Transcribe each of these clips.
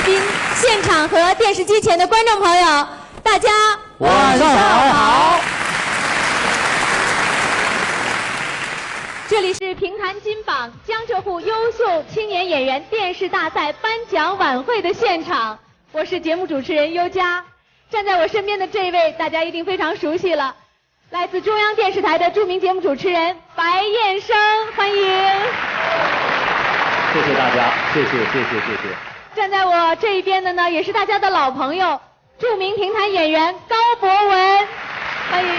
宾、现场和电视机前的观众朋友，大家晚上好。这里是评弹金榜江浙沪优秀青年演员电视大赛颁奖晚会的现场，我是节目主持人优佳。站在我身边的这位，大家一定非常熟悉了，来自中央电视台的著名节目主持人白燕生，欢迎。谢谢大家，谢谢。站在我这一边的呢，也是大家的老朋友，著名评弹演员高博文，欢迎。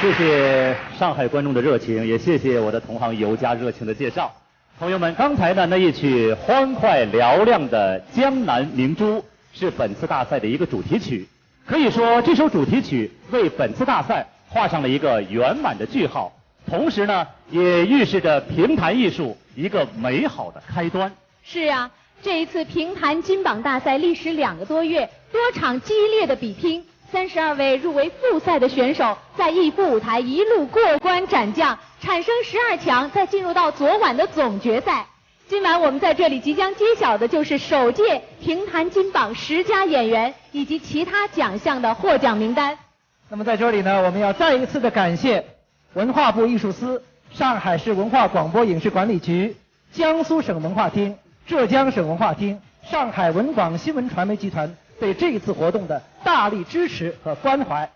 谢谢上海观众的热情，也谢谢我的同行尤佳热情的介绍。朋友们，刚才呢那一曲欢快嘹亮的《江南明珠》是本次大赛的一个主题曲，可以说这首主题曲为本次大赛画上了一个圆满的句号，同时呢也预示着评弹艺术一个美好的开端。是啊，这一次评弹金榜大赛历时2个多月，多场激烈的比拼，32位入围复赛的选手在艺术舞台一路过关斩将，产生12强，再进入到昨晚的总决赛。今晚我们在这里即将揭晓的就是首届评弹金榜10佳演员以及其他奖项的获奖名单。那么在这里呢，我们要再一次的感谢文化部艺术司、上海市文化广播影视管理局、江苏省文化厅、浙江省文化厅、上海文广新闻传媒集团对这一次活动的大力支持和关怀。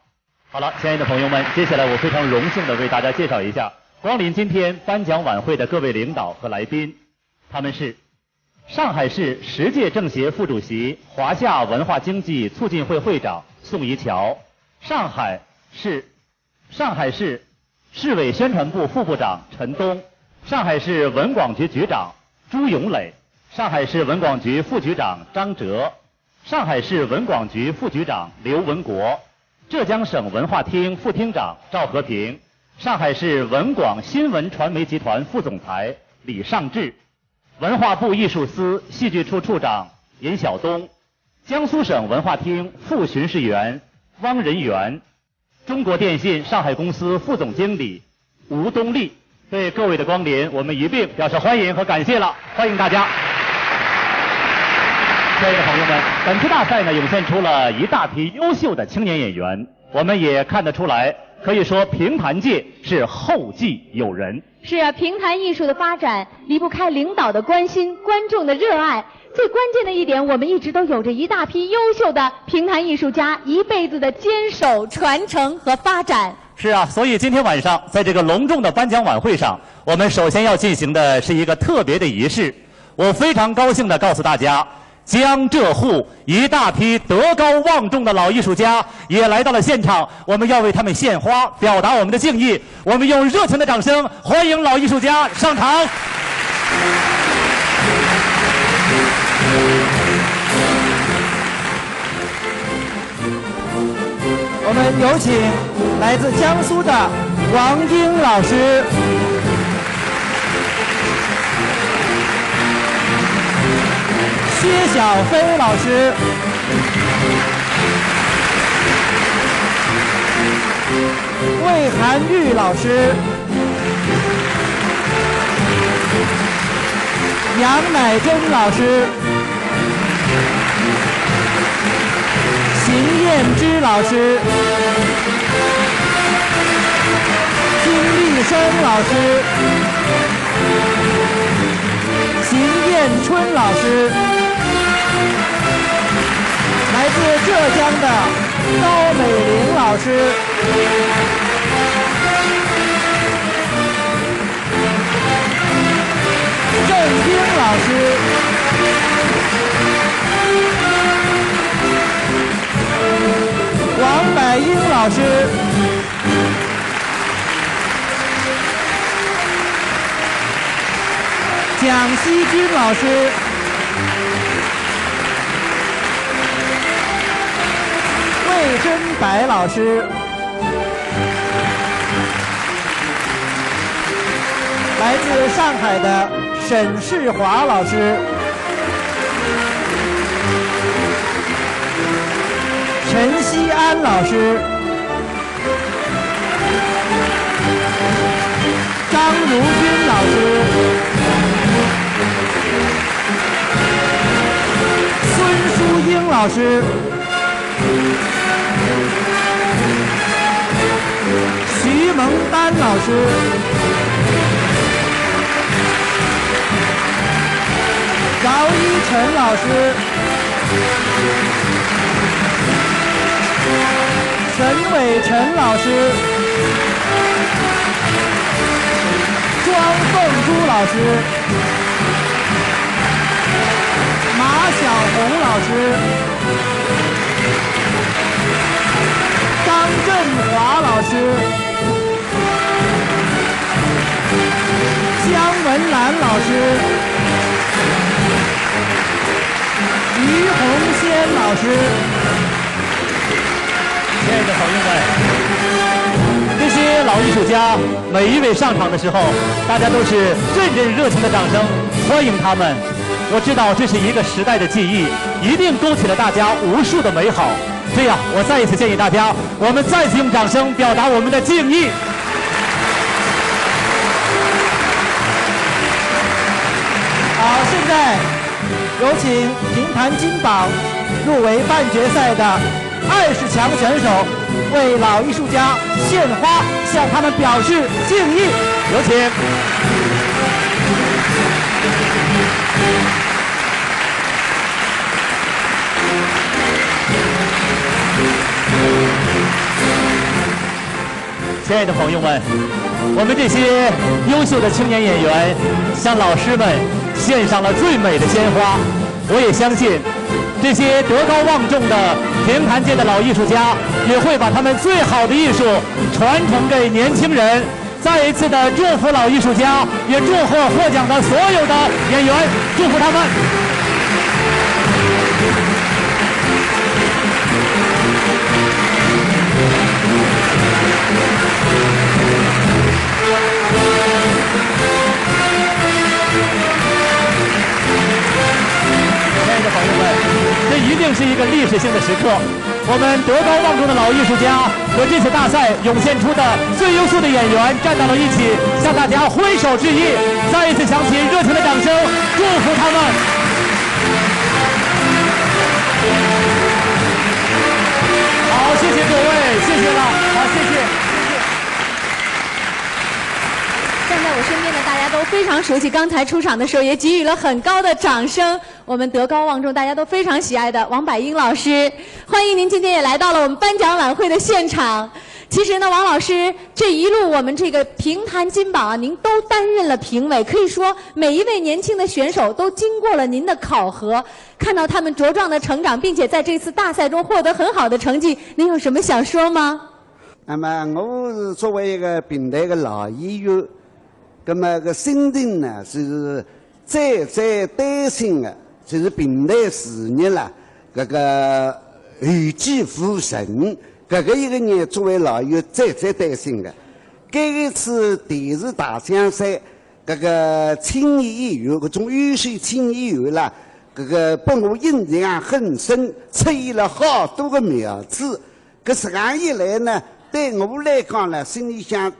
好了，亲爱的朋友们，接下来我非常荣幸的为大家介绍一下光临今天颁奖晚会的各位领导和来宾，他们是上海市10届政协副主席、华夏文化经济促进会会长宋怡乔，上海市市委宣传部副部长陈东，上海市文广局局长朱永磊，上海市文广局副局长张哲，上海市文广局副局长刘文国，浙江省文化厅副厅长赵和平，上海市文广新闻传媒集团副总裁李尚志，文化部艺术司戏剧处处长尹晓东，江苏省文化厅副巡视员汪仁元，中国电信上海公司副总经理吴东立。对各位的光临，我们一并表示欢迎和感谢了，欢迎大家。亲爱的朋友们，本次大赛呢涌现出了一大批优秀的青年演员，我们也看得出来，可以说评弹界是后继有人。是啊，评弹艺术的发展离不开领导的关心、观众的热爱。最关键的一点，我们一直都有着一大批优秀的评弹艺术家一辈子的坚守、传承和发展。是啊，所以今天晚上在这个隆重的颁奖晚会上，我们首先要进行的是一个特别的仪式。我非常高兴地告诉大家，江浙沪一大批德高望重的老艺术家也来到了现场，我们要为他们献花，表达我们的敬意。我们用热情的掌声欢迎老艺术家上场。我们有请来自江苏的王英老师、薛小飞老师、魏涵玉老师、杨乃真老师、邢燕之老师、金立生老师、邢艳春老师，来自浙江的高美玲老师，郑英老师，王柏英老师，蒋希军老师，魏真白老师，来自上海的沈世华老师，陈锡安老师，张如军老师，老师，徐萌丹老师，饶一晨老师，沈伟晨老师，庄凤珠老师，马小红老师，张振华老师，姜文兰老师，于红仙老师。亲爱的朋友们，这些老艺术家每一位上场的时候，大家都是阵阵热情的掌声欢迎他们。我知道这是一个时代的记忆，一定勾起了大家无数的美好。这样，我再一次建议大家，我们再次用掌声表达我们的敬意。好，现在有请评弹金榜入围半决赛的20强选手为老艺术家献花，向他们表示敬意。有请。亲爱的朋友们，我们这些优秀的青年演员向老师们献上了最美的鲜花。我也相信，这些德高望重的评弹界的老艺术家也会把他们最好的艺术传承给年轻人。再一次的祝福老艺术家，也祝贺获奖的所有的演员，祝福他们。亲爱的朋友们，这一定是一个历史性的时刻。我们德高望重的老艺术家和这次大赛涌现出的最优秀的演员站到了一起，向大家挥手致意。再一次响起热情的掌声，祝福他们。好，谢谢各位，谢谢了，好，谢谢。站在我身边的大家都非常熟悉，刚才出场的时候也给予了很高的掌声。我们德高望重，大家都非常喜爱的王柏英老师，欢迎您今天也来到了我们颁奖晚会的现场。其实呢，王老师这一路我们这个评弹金榜啊，您都担任了评委，可以说每一位年轻的选手都经过了您的考核，看到他们茁壮的成长，并且在这次大赛中获得很好的成绩，您有什么想说吗？那么我是作为一个平台的老演员，那么个心情呢是再担心的，就是平台事业啦，这个后继无人。这个一个人作为老友再担心的。这一次电视大奖赛，这个青年演员，这种优秀青年演员啦，这个把我印象很深，出现了好多个苗子。这样一来呢，对我来讲呢，心里想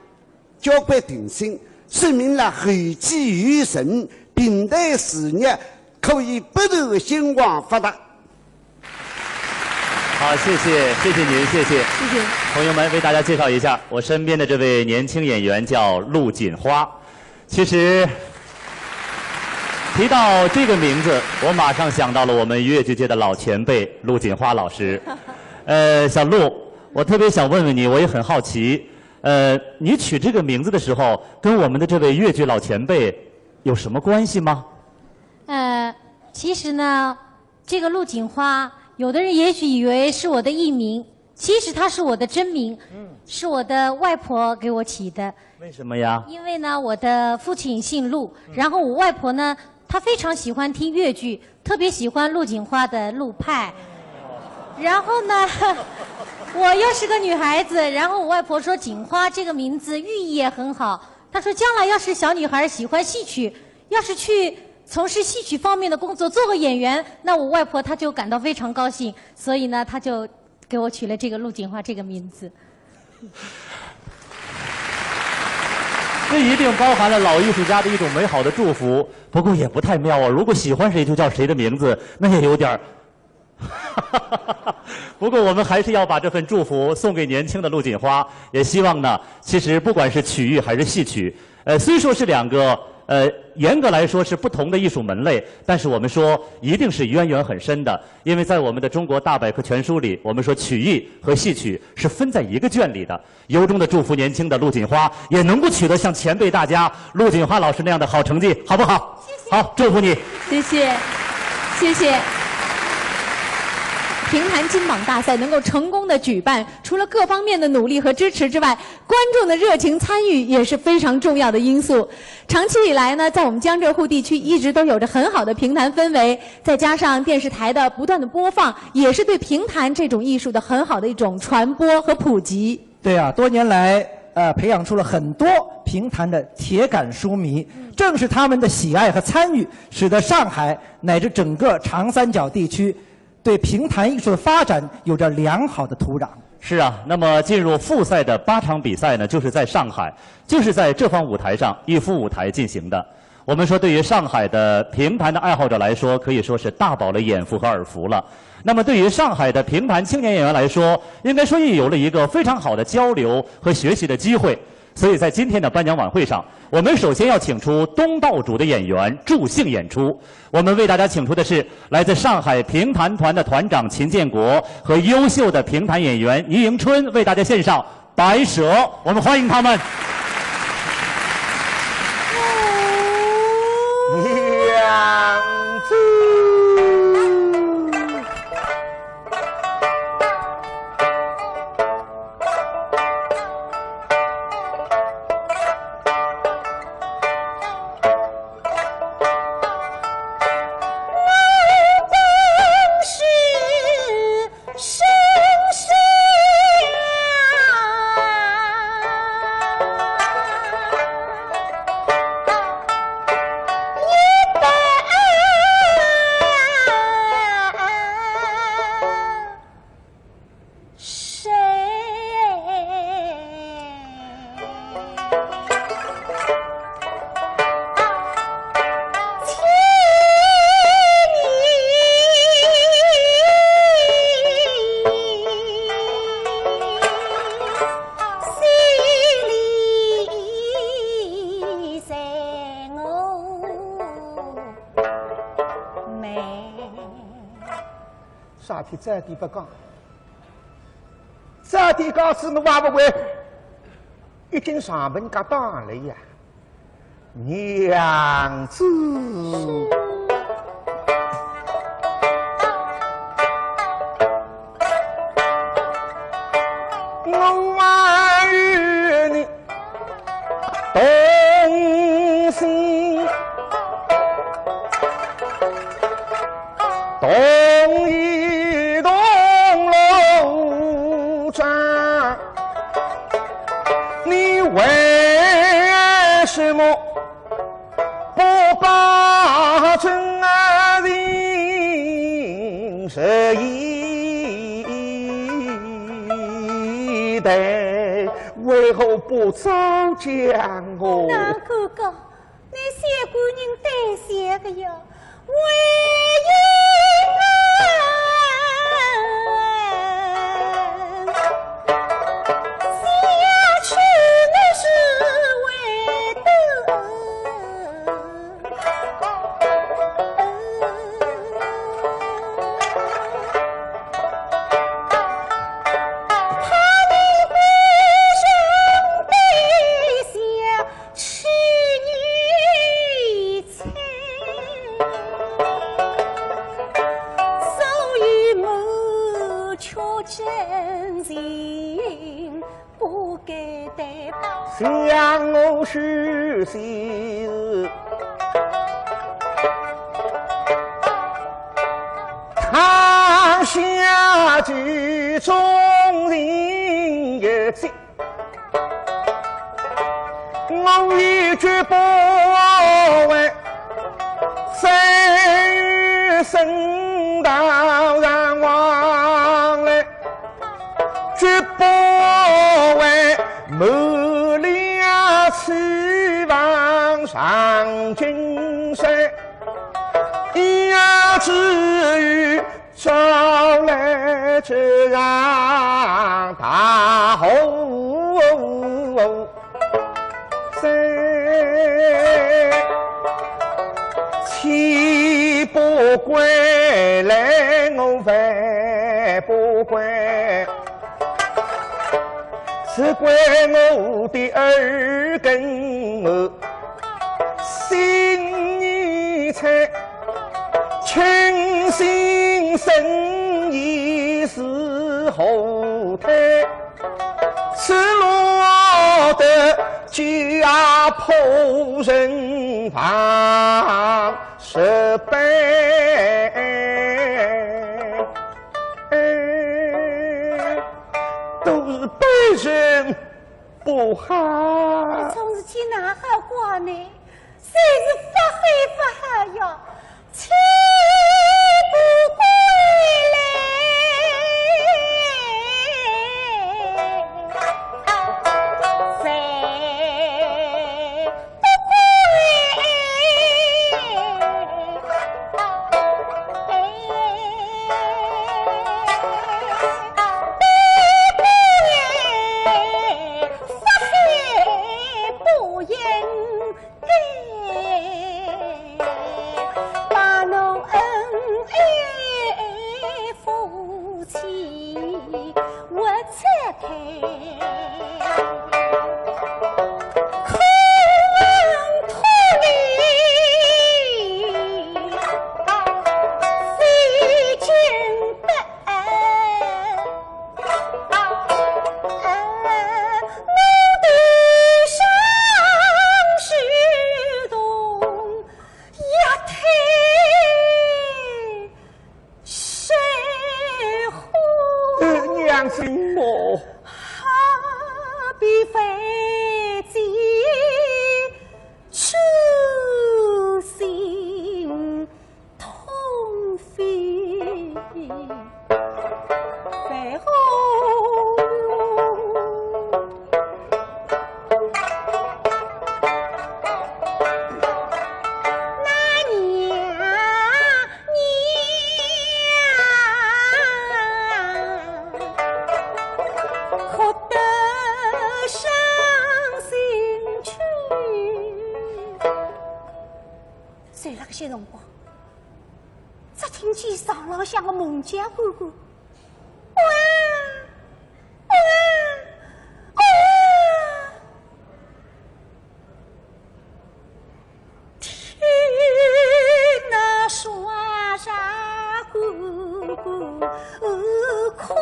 交关定心，说明了后继有人，平台事业可以不断的兴旺发达。好，谢谢您，谢谢。朋友们，为大家介绍一下，我身边的这位年轻演员叫陆锦花。其实提到这个名字，我马上想到了我们越剧界的老前辈陆锦花老师。小陆，我特别想问问你，我也很好奇，你取这个名字的时候，跟我们的这位越剧老前辈有什么关系吗？其实呢，这个陆锦花。有的人也许以为是我的艺名，其实它是我的真名，是我的外婆给我起的。为什么呀？因为呢，我的父亲姓陆，然后我外婆呢，她非常喜欢听越剧，特别喜欢陆锦花的陆派。然后呢，我又是个女孩子，然后我外婆说锦花这个名字寓意也很好。她说将来要是小女孩喜欢戏曲，要是去从事戏曲方面的工作，做个演员，那我外婆她就感到非常高兴，所以呢，她就给我取了这个陆锦花这个名字。这一定包含了老艺术家的一种美好的祝福，不过也不太妙啊！如果喜欢谁就叫谁的名字，那也有点不过我们还是要把这份祝福送给年轻的陆锦花，也希望呢，其实不管是曲艺还是戏曲，虽说是两个严格来说是不同的艺术门类，但是我们说一定是渊源很深的，因为在我们的中国大百科全书里，我们说曲艺和戏曲是分在一个卷里的。由衷的祝福年轻的陆锦花也能够取得像前辈大家陆锦花老师那样的好成绩，好不好？谢谢。好，祝福你。谢谢，谢谢。评弹金榜大赛能够成功的举办，除了各方面的努力和支持之外，观众的热情参与也是非常重要的因素。长期以来呢，在我们江浙沪地区一直都有着很好的评弹氛围，再加上电视台的不断的播放，也是对评弹这种艺术的很好的一种传播和普及。对啊，多年来培养出了很多评弹的铁杆书迷，正是他们的喜爱和参与，使得上海乃至整个长三角地区对评弹艺术的发展有着良好的土壤。是啊，那么进入复赛的8场比赛呢，就是在上海，就是在这方舞台上一夫舞台进行的。我们说，对于上海的评弹的爱好者来说，可以说是大饱了眼福和耳福了。那么，对于上海的评弹青年演员来说，应该说也有了一个非常好的交流和学习的机会。所以在今天的颁奖晚会上，我们首先要请出东道主的演员助兴演出。我们为大家请出的是来自上海评弹团的团长秦建国和优秀的评弹演员倪迎春，为大家献上《白蛇》，我们欢迎他们。娘子。啥体这点不讲，这点讲是侬还不会，已经上门噶当了呀，娘子。我与你同心同意同路转，你为什么不把真爱情实以待？为何不早讲我？那哥哥，你小姑人对小个哟，为向我许誓，堂下举众人有罪，我一句不为，谁与神道上往来，绝不为谋了期望上金山，也至于朝岂不归来我还不归，是归我的耳根我心女才情心深意是后台，赤裸的家破人亡失败，都是被人不好。从事体哪好过呢？谁是发黑发好哟？岂不归来？谁不归？发黑不应该。把侬恩爱夫妻我拆开，可问托你非君本，我的伤是动一推谁乎？娘亲我比非己痴心痛非非后。随了个些辰光，只听见上浪向个梦见呼呼，哇哇哇！听那刷沙咕咕哭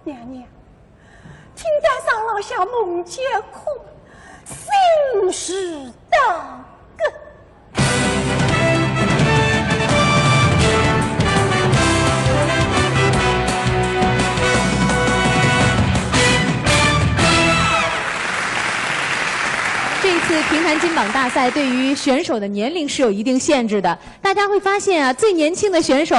娘娘。听在上浪向梦见哭，心事当个。这次评弹金榜大赛对于选手的年龄是有一定限制的，大家会发现啊，最年轻的选手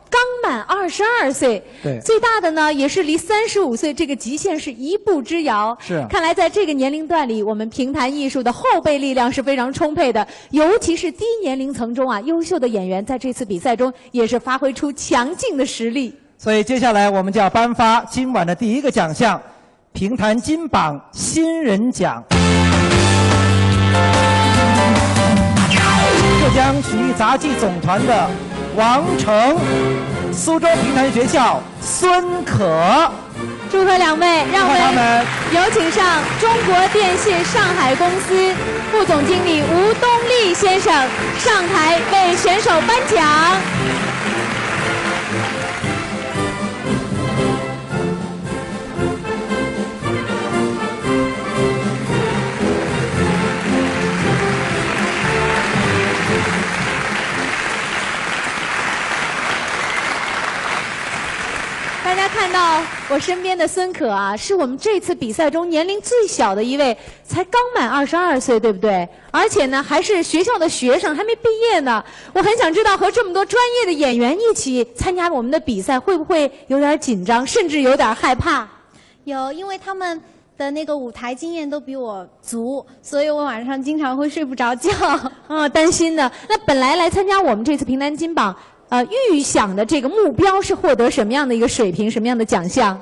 刚满22岁，对，最大的呢也是离35岁这个极限是一步之遥。是，看来在这个年龄段里，我们评弹艺术的后备力量是非常充沛的，尤其是低年龄层中啊，优秀的演员在这次比赛中也是发挥出强劲的实力。所以接下来我们就要颁发今晚的第一个奖项——评弹金榜新人奖。浙江曲艺杂技总团的王成，苏州评弹学校孙可。祝贺两位，让我们有请上中国电信上海公司副总经理吴东立先生上台为选手颁奖。大家看到我身边的孙可啊，是我们这次比赛中年龄最小的一位，才刚满22岁，对不对？而且呢，还是学校的学生，还没毕业呢。我很想知道，和这么多专业的演员一起参加我们的比赛，会不会有点紧张，甚至有点害怕？有，因为他们的那个舞台经验都比我足，所以我晚上经常会睡不着觉。担心的。那本来参加我们这次评弹金榜，预想的这个目标是获得什么样的一个水平，什么样的奖项？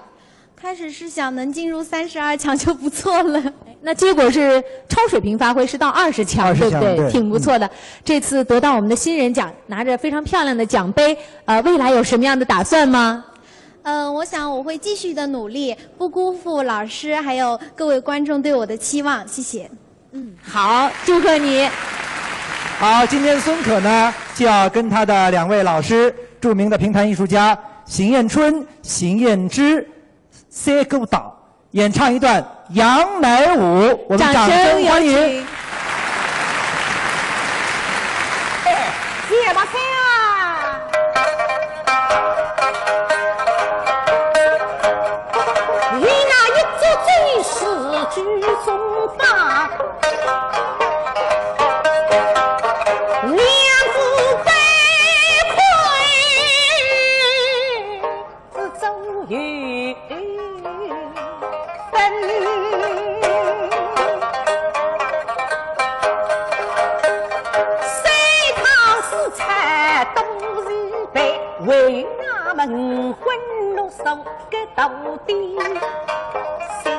开始是想能进入32强就不错了，那结果是超水平发挥，是到20强，对不对？对，挺不错的。这次得到我们的新人奖，拿着非常漂亮的奖杯，未来有什么样的打算吗？我想我会继续的努力，不辜负老师还有各位观众对我的期望。谢谢。好，祝贺你。好，今天孙可呢就要跟他的2位老师，著名的评弹艺术家邢艳春、邢艳之，3个岛演唱一段杨乃武，我们掌声欢迎。谢把菜啊！你那一座最是举中发。为那门魂落手个到底心，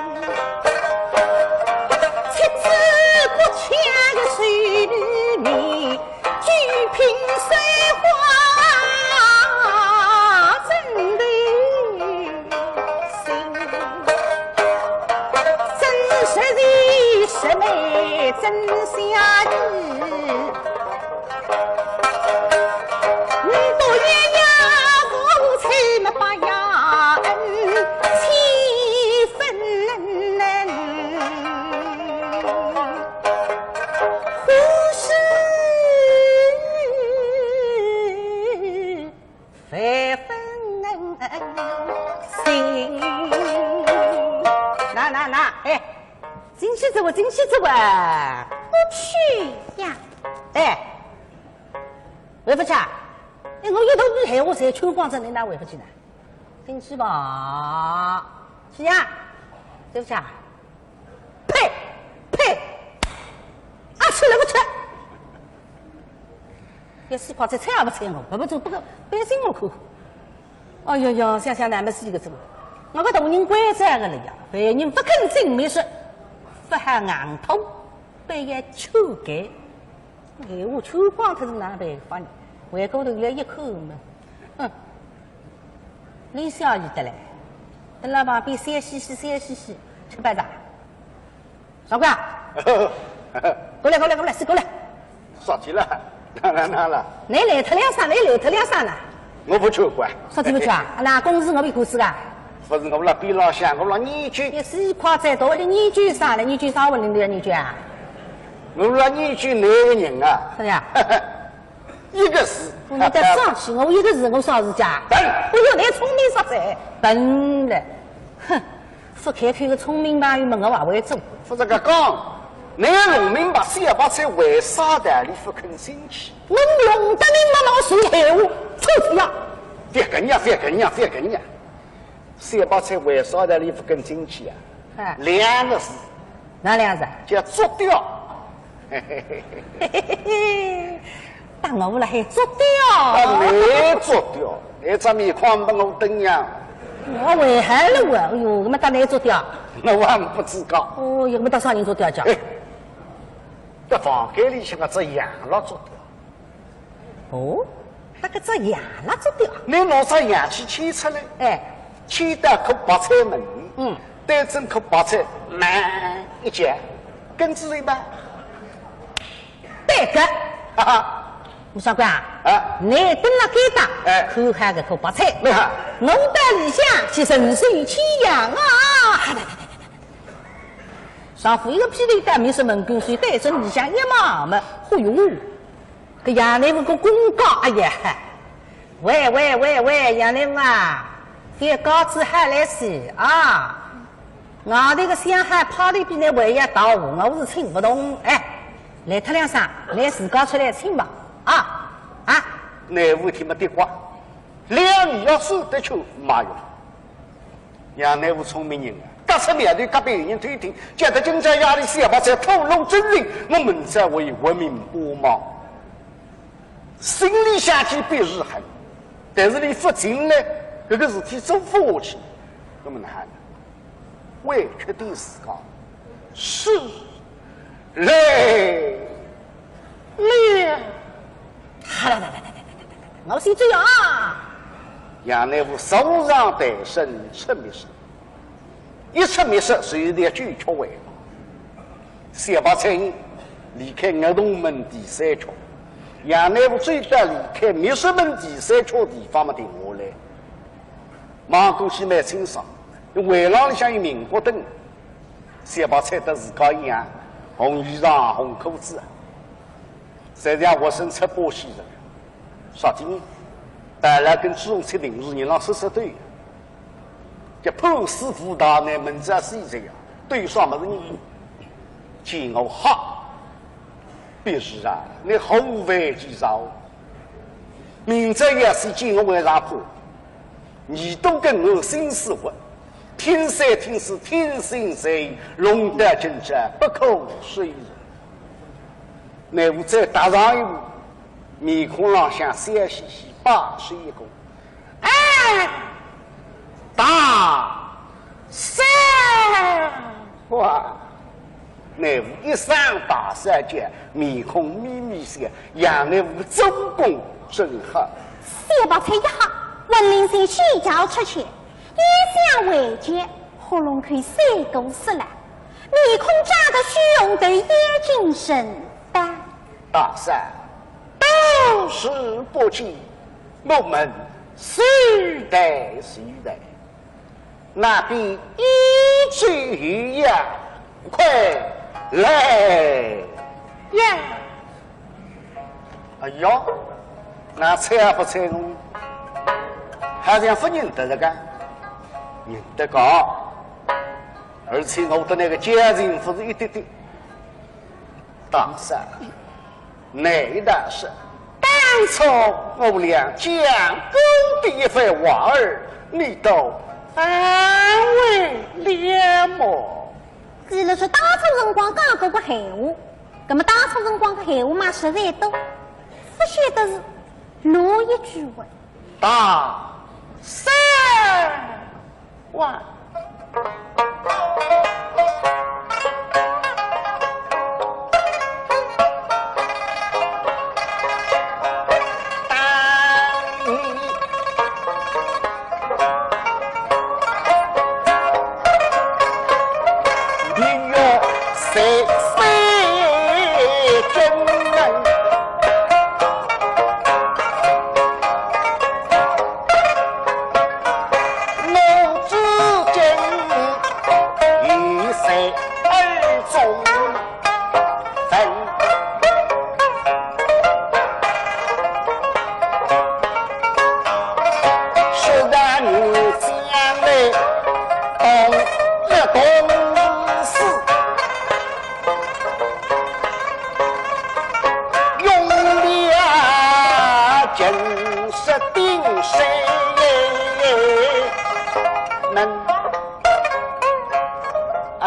妻子不欠个水里面，举瓶水花真的心，真实的是美真相意。进去走啊！不去呀！哎，回不去啊？哎，我一头皮害我才秋光着，你哪回不去呢？进去吧，去呀！对不起啊？呸！啊，去了不去？要死跑菜菜也不睬我，不走不个半心我看看。哎呦呦，想想哪么是一个走？我个大人乖在个了呀，凡人不肯进没说。不喊硬头，被也秋改。哎，我秋光他是哪办法呢？胃高头来一口嘛，李小姨的嘞，在那旁边3嘻嘻吃白茶。小官，过来，是过来。啥去了？哪了？你来特两三了。我不求官。啥子不求啊？那公司我没故事啊。不是我那边老乡，我那年纪也是夸再多的年纪啥了？年纪啥问题的年纪啊？我那年纪哪个人啊？是呀，一个是。你得上去，我一个是我啥子家？笨，我有那聪明啥子？笨了，哼！不开个聪明吧，又问我话会做。不是个讲，你农民把300菜为啥的你不肯进去？我弄得你妈妈说闲话，臭死呀！别跟呀！300菜为啥的你不肯进去啊？2个字，哪2个字？叫做掉。打我了还做掉？你做掉，你这面框把我等样。我为害了我，哎呦，我们打哪做掉？我还不知道。哦，有没多少人做掉叫？在房间里像个只羊了做掉。哦，那个只羊了做掉？你拿只羊去牵出来，哎，牵到口白菜门，对正口白菜慢一截，跟子一半，对个，哈哈。吴小官啊，你等了给打，看看个口白菜，我到里向去神水牵羊啊！上夫一个霹雳带面是门跟水带着里向一毛么，忽悠，个杨内夫个公告，哎呀，喂，杨内夫啊，这稿子还来写啊！我这个上海跑的比那位也到，我是听不懂，哎，来他俩上来自稿出来听吧。内务听没得话，2年要守得住，妈哟！杨内务聪明人啊，打出面对隔壁人推停，觉得经济压力小把在透露真人，我们在为文明帮忙。心里想起别日恨，但是你不进来，这个事体走不下去，我们喊委屈的自家是累了。我先这样啊！杨乃武手上带身出密室，一出密室随着拒绝为小把菜人离开儿童门第三圈，杨乃武最多离开密室门第三圈地方嘛停下来，忙过去买清爽，围廊里向有明火灯，小把菜得自家一样，红衣裳红裤子，再让我身出波西人。啥经验？带来跟朱荣七定是人让说对，这破师傅大呢门子是这样，对上么子人，见我哈，别是啊，你后悔几招，明早也是见我为啥破，你都跟我心似混，天生天是天生谁，龙德真正不可随人，乃吾再打上一步。面孔上像三兮兮八十一公，哎，大三哇！乃吾一上大三间，面孔眯眯些，让乃吾周公真好。小宝菜一下，文林生洗脚出去，也想回绝，喉咙口三狗死了，面孔扎得虚荣的眼睛神丹。大三。都是不济，我们谁代谁代，那比一句呀，快来呀！哎呦，那猜不猜我？还想不认得这个？认得个，而且我的那个家人不是一点点。大三，哪大事？当初我俩讲公的一番话儿，你都安慰了么？记了说当初辰光讲过个闲话，那么当初辰光个闲话嘛实在多，不晓得是哪一句话。大三万。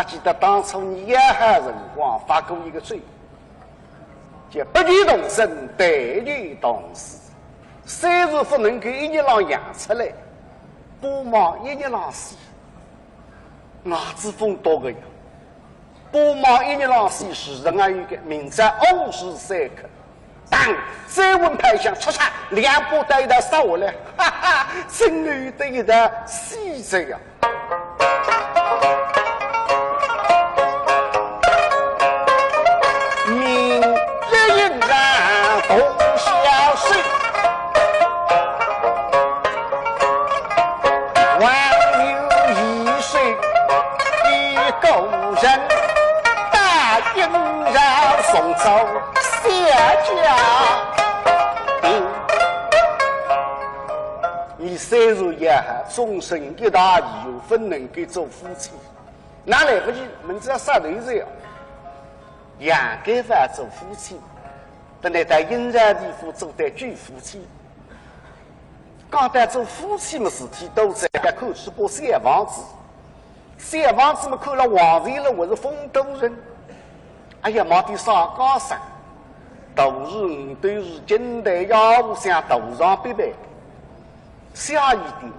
记得当初你也还辰光发过一个罪，叫不女同生，对女同死。虽然不能够一日郎养出来，不忙一日郎死，牙子风多个样。不忙一日郎死是人还有个明在欧时三刻，当再问派相出场，两把带他杀下来，哈哈，真有的一个死这样。送走下家兵，你虽然也还终身一大义有分能够做夫妻，哪来不及？们只要杀头子养该饭做夫妻，等来在阴然地府做对巨夫妻。刚才做夫妻么事体都在个口吃把三房子，小房子们看了皇上了，我是丰都人。哎呀，毛的上高山，都是五都是近代要务向头上必备。下一点，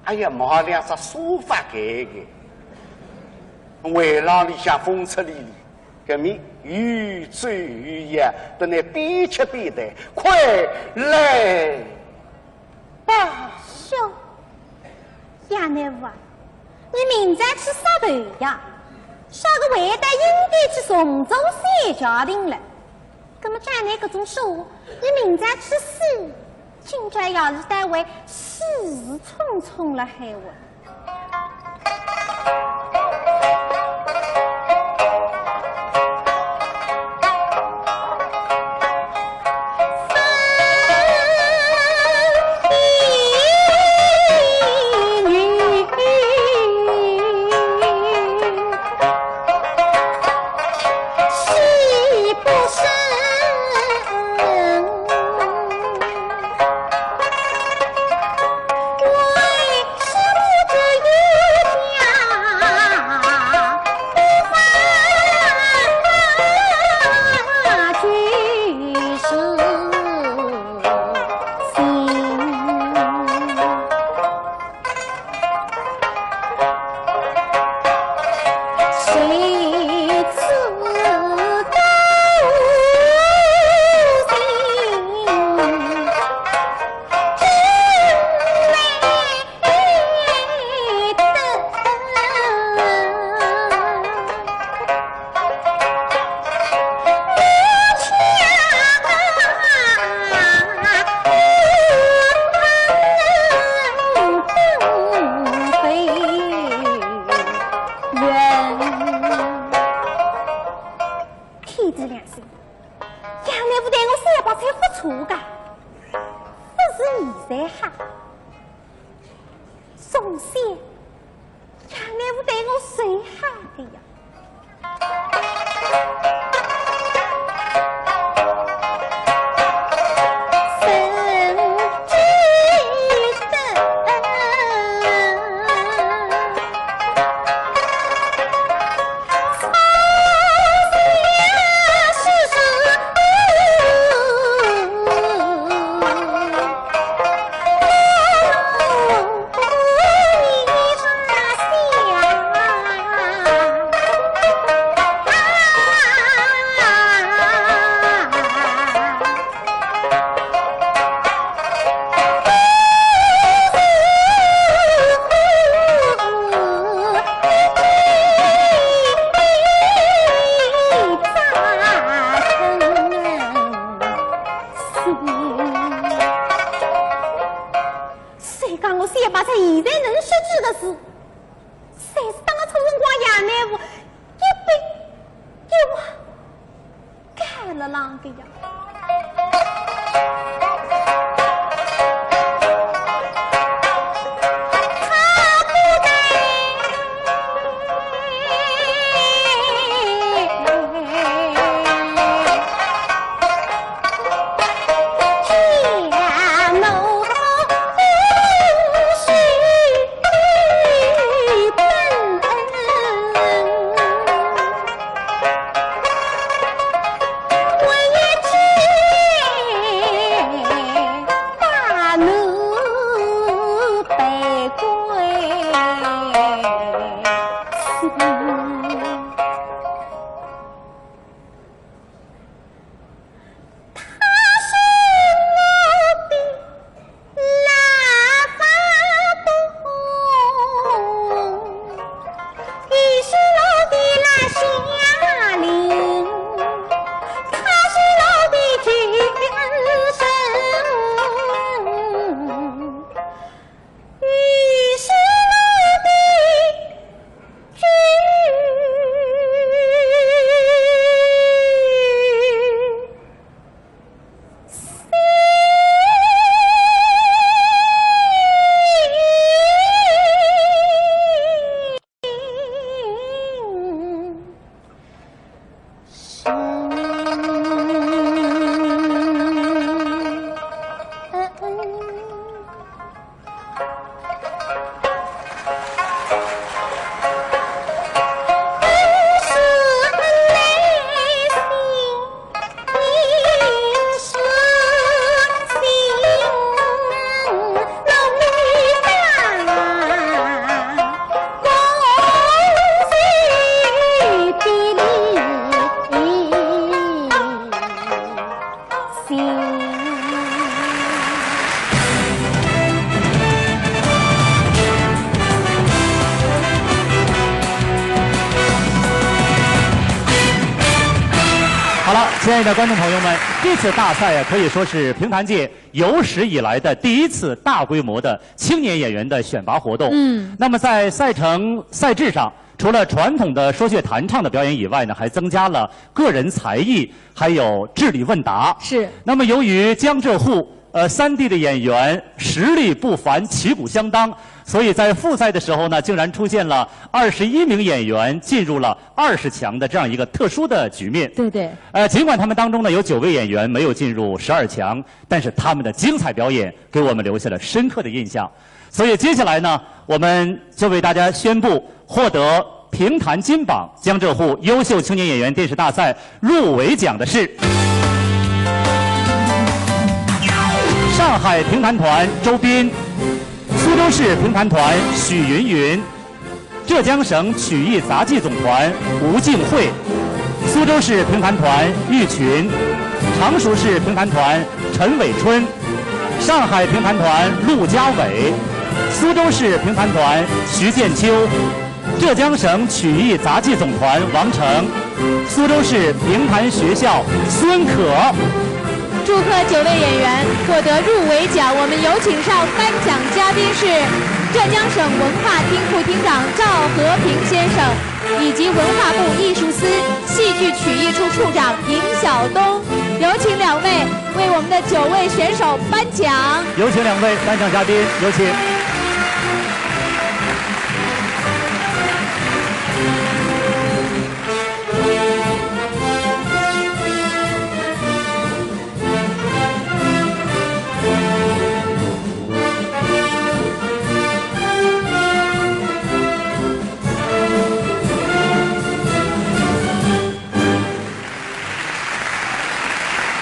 哎呀，毛两只书法改改，围廊里向风车里里，革命越追越严，等那边吃边带，快来！大兄，亚内夫啊，你明早去杀头呀，杀个坏蛋应该去重州三家庭了。那么站那个种书，你明早去死，今朝要是单位事匆匆了还我。我也知亲爱的观众朋友们，这次大赛啊，可以说是评弹界有史以来的第一次大规模的青年演员的选拔活动。那么在赛制上，除了传统的说学弹唱的表演以外呢，还增加了个人才艺，还有智力问答。是。那么由于江浙沪3地的演员实力不凡，旗鼓相当，所以在复赛的时候呢，竟然出现了21名演员进入了20强的这样一个特殊的局面。对对。尽管他们当中呢有9位演员没有进入12强，但是他们的精彩表演给我们留下了深刻的印象。所以接下来呢，我们就为大家宣布获得评弹金榜江浙沪优秀青年演员电视大赛入围奖的是上海评弹团周斌、苏州市评弹团许云云、浙江省曲艺杂技总团吴静慧、苏州市评弹团玉群、常熟市评弹团陈伟春、上海评弹团陆家伟、苏州市评弹团徐建秋、浙江省曲艺杂技总团王成、苏州市评弹学校孙可。祝贺9位演员获得入围奖。我们有请上颁奖嘉宾是浙江省文化厅副厅长赵和平先生，以及文化部艺术司戏剧曲艺处处长尹晓东。有请2位为我们的9位选手颁奖。有请2位颁奖嘉宾，有请。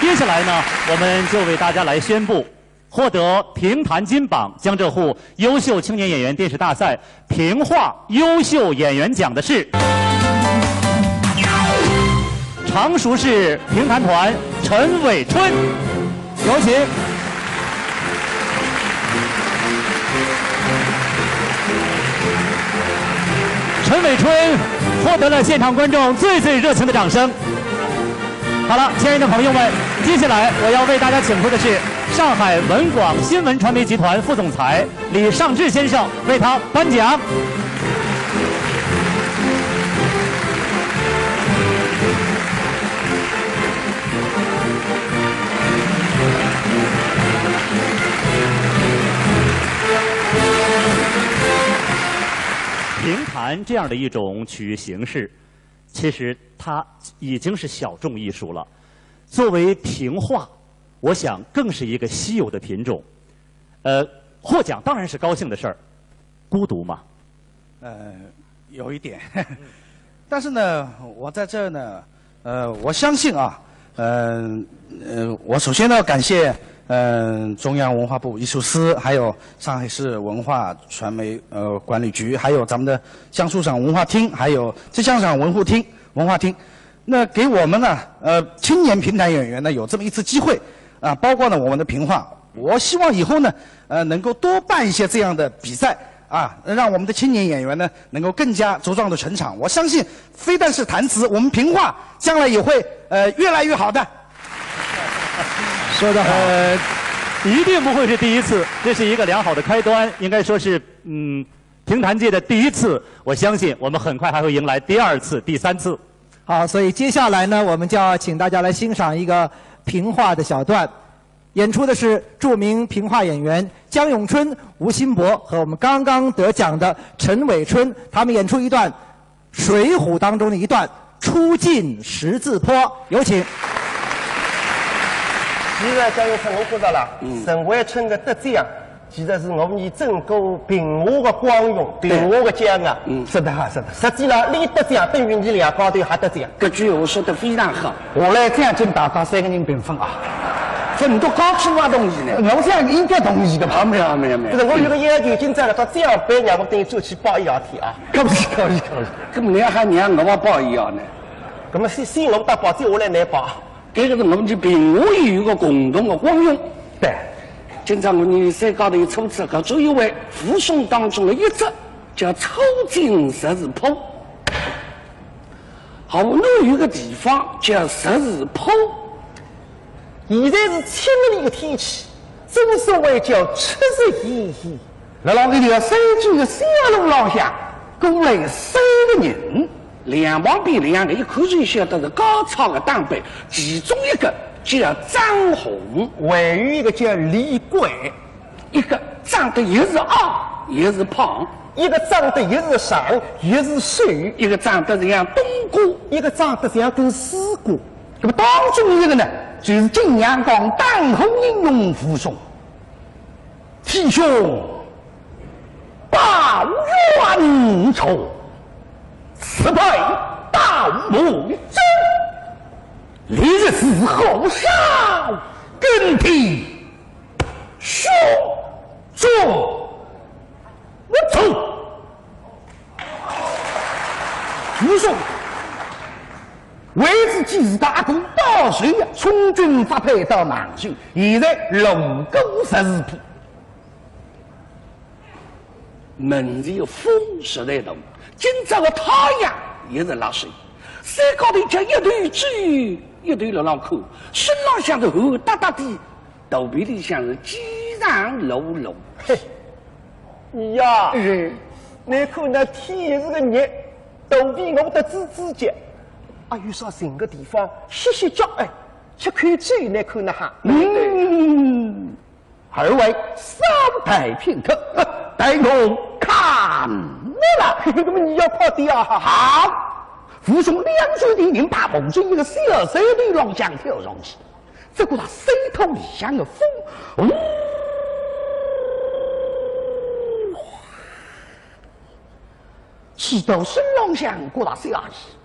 接下来呢，我们就为大家来宣布，获得评弹金榜江浙沪优秀青年演员电视大赛评话优秀演员奖的是常熟市评弹团陈伟春，有请。陈伟春获得了现场观众最热情的掌声。好了，亲爱的朋友们，接下来我要为大家请出的是上海文广新闻传媒集团副总裁李尚志先生，为他颁奖。评弹这样的一种曲艺形式，其实它已经是小众艺术了。作为评话，我想更是一个稀有的品种。获奖当然是高兴的事儿，孤独吗？有一点。但是呢，我在这儿呢，我相信啊，我首先呢要感谢中央文化部艺术司，还有上海市文化传媒管理局，还有咱们的江苏省文化厅，还有浙江省文化厅，那给我们呢青年评弹演员呢有这么一次机会啊，包括呢我们的评话，我希望以后呢能够多办一些这样的比赛啊，让我们的青年演员呢能够更加茁壮的成长。我相信非但是弹词，我们评话将来也会越来越好的。说得好，一定不会是第一次，这是一个良好的开端，应该说是评弹界的第一次。我相信我们很快还会迎来第2次、第3次。好，所以接下来呢，我们就要请大家来欣赏一个评话的小段，演出的是著名评话演员江永春、吴新博和我们刚刚得奖的陈伟春，他们演出一段《水浒》当中的一段出进十字坡，有请。其实江永春我觉得啦，陈伟春的得奖，其实是我们整个评话的光荣、评话的奖啊。是的，是的。实际上，你得奖等于你两高头还得奖。这句话说得非常好。我来这样跟大家3个人评分啊。很多高处挖同意呢，我这样应该同意的吧？没有。不是，我有个要求，今朝他这样办，让我等于走去包1号天啊。可不是。那么你还让我包1号呢？那么先侬打包，再我来来包。这个是我们的评话有一个共同的光荣。对。今朝我们山高头一初次和做一位附送当中的一则，叫抽进十字坡。好，我有一个地方叫十字坡。现在是清丽的天气，正所谓叫七日炎炎。辣浪一条山间的小路浪向，过来三个人，两旁边两个，一看就晓得是高超的打扮。其中一个叫张红，还有一个叫李贵，一个长得又是矮又是胖，一个长得又是长又是瘦，一个长得像冬瓜，一个长得像根丝瓜。那么当中一个呢，就是金阳岗当红英雄傅松，弟兄报冤仇，此辈盗墓中，历日是后少更替胸中无从。傅松为自己是大功报税呀，从军发配到满洲，现在龙沟十字铺。门前风实在大，今朝的太阳也是落水。山高头叫一头猪，一头流浪狗，身浪向是厚哒哒的，肚皮里向是饥肠辘辘。嘿，你呀，你看那天是个热，肚皮饿得吱吱叫。有啥寻个地方歇歇脚，吃口水，你看那哈。二位稍待片刻，待我看你了。那么你要快点啊！好，扶松两岁的人把梦中一个小山的浪向跳上去，这个他水头里向的风，骑到深浪向过他下去。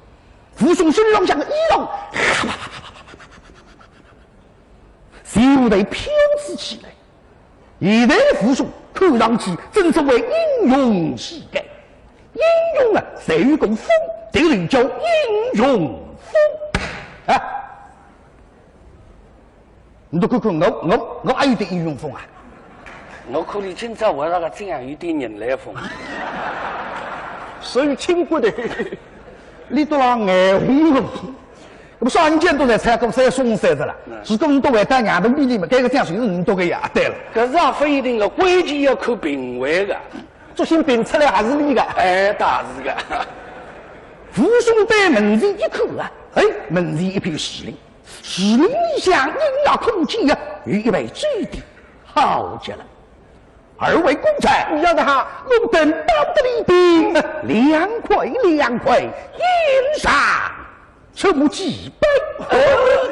扶松身浪向的衣裳，就得飘起起来。现在的扶松看上去正所谓英勇气概，英勇啊，谁有功夫，这个人叫英勇风啊！你都看看我还有点英勇风啊！我看你今朝我那个这样有点人来风，所以亲过的。你都让爱红了，那么少人间都在参过山松山子了，是公都会到伢头里面，这个这样随时人多个呀，对了。可是不一定了，关键要看评委的，作性评出来还是你的，大是个。扶松对门前一看啊，门前一片石林，石林里向阴阳空间啊，有一位最低，好极了。二位公差，你要的哈，我等到的里边两块，银上出几杯。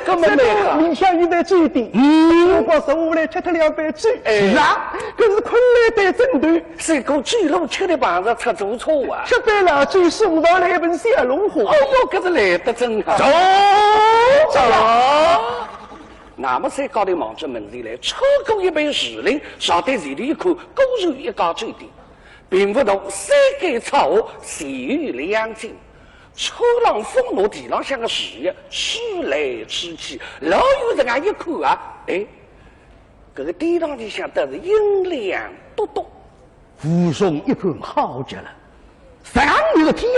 根本没喝。你想一杯最低，如果送我来吃他2杯醉。是啊，可是困来得针对，这个醉路吃的棒子出做错啊！吃杯老酒送上来一本小龙虾。哦哟，可是来得真好。走。那么山高头望着门前来，抽过一杯石林，上对前头一看，果然一家最低，并不同山间草斜于两径，秋浪风落地浪向个树叶，吃来吃去，老有人家一看啊，这个地浪里向都是阴凉笃笃。扶松一看好极了，上有个天，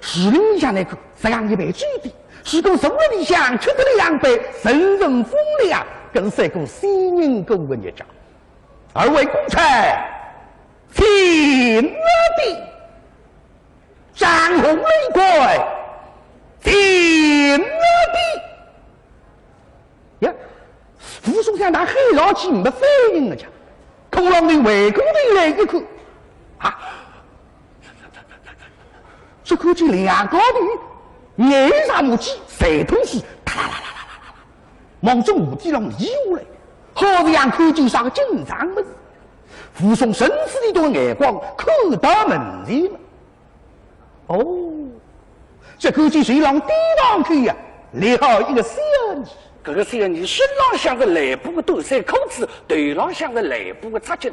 石林里向那个上一杯最低。是个生活里向吃得2杯，神人风凉，更是一个新人狗的日子。二位公差，请的张红雷怪，请的呀！扶松向那黑老气没反应了，空浪的围攻的来一看，这可见2高的。眼上母鸡，谁同时哒啦啦啦啦啦啦，往这墓地上移下来，好像看见啥个紧张门。扶松神似的多眼光看到门前了。这看见水浪地上去呀，立好一个小女。这个小女身浪向个内部的斗山口子，头浪向个内部的插针。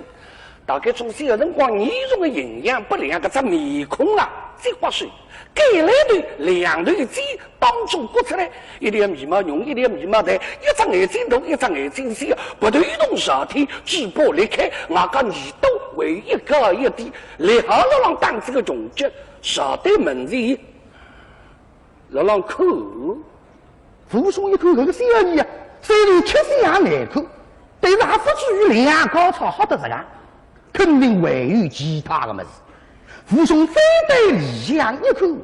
大概从小辰光严重的营养不良，这面孔啊，这话水。盖来对2头的鸡当中割出来，一条眉毛浓，一条眉毛淡，一张眼睛大，一张眼睛小，不对动上天，嘴巴裂开，外加耳朵为一高一低，立好了让当这个容积，上对门前老浪口。武松一看这个小妮啊，虽然确实也难看，但是还不至于两高潮好得这样，肯定还有其他的么子。武松非对李湘一看，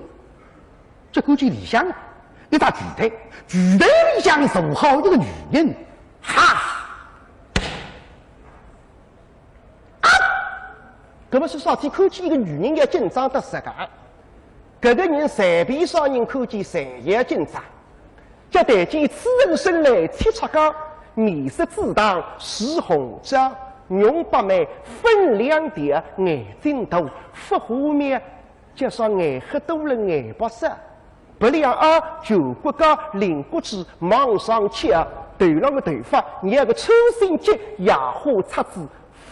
这估计李湘啊，一打巨腿里向坐好一个女人，哈！啊！搿么是上天看见一个女人要紧张得实个，搿个人随便上人看见谁也紧张。这但见此人生来切出高，面色紫堂似红椒，容白眉分两叠，眼睛大发花面，加上眼黑多了眼白色，不两耳就骨高灵骨枝往上切，头上的头发像个抽心结野花叉子，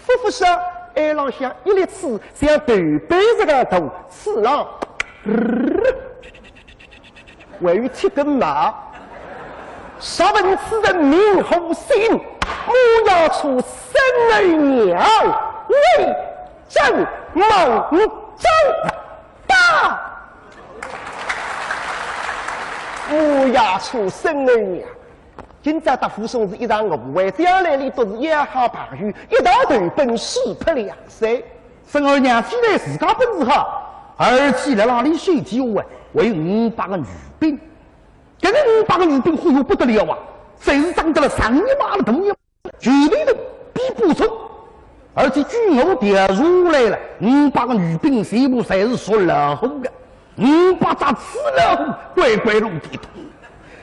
忽忽上耳浪向一粒刺，像豆杯子个大刺浪，还有切根毛。十分此人名后心，我要出生儿娘，为正猛正大。我要出生儿娘，今朝答复送是一场误会，将来里都是也好朋友，一道头本事拍两岁。生儿娘既然自家本事好，而且在那里水体外还有500个女兵。这个500个女兵忽悠不得了啊！谁是长得了上一码的东西，绝对的比不出。而且据我调出来了，500个女兵全部侪是属老虎的，500只雌老虎乖乖弄地头。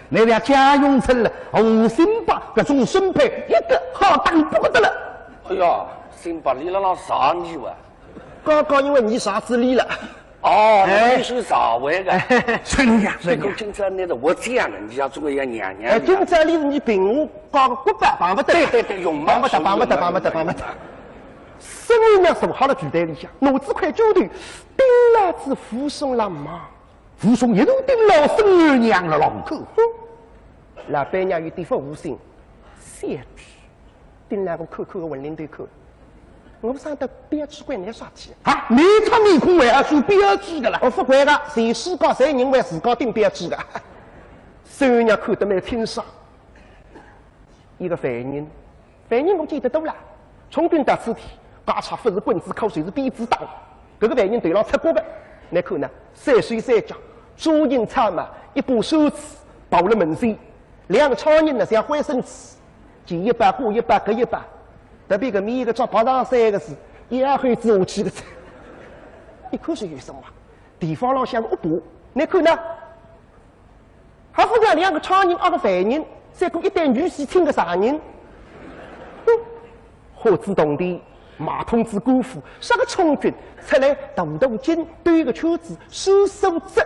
那俩贾永成了、胡新八各种孙配，一个好当不得了。哎呀，新八离了那啥你哇？刚刚因为你啥子离了。哦，你是啥位的？孙娘，这个今朝那个我讲了，你要做个要娘娘。今朝里是你凭我搞个骨板，帮不得。对，用帮不得。孙二娘坐好了举台里向，脑子快揪头，盯了子扶松了嘛。扶松一路盯牢孙二娘了浪口。老板娘有点不无心，小弟盯了个口口的文领头口。我不上得标记关来耍体啊！没出面孔为何算标记的了？我不管个，谁世高谁认为自家定标记的？孙二娘看得蛮清爽。一个犯人我记得多了，从军打此地，家差不是棍子口水是鞭子打。这个犯人头上出过的，你看呢？3岁3脚，朱银叉嘛，一把手指抱了门前，2个超人呢像灰绳子，前100过100隔100。特别个每一个抓跑上3个字，也会走起个字。你看是有什么？地方上像个把，你看呢？还附加2个超人，2个犯人，再过一对女婿亲个啥人？火子动地，马童子姑父，10个充军出来，大金端个圈子，手指。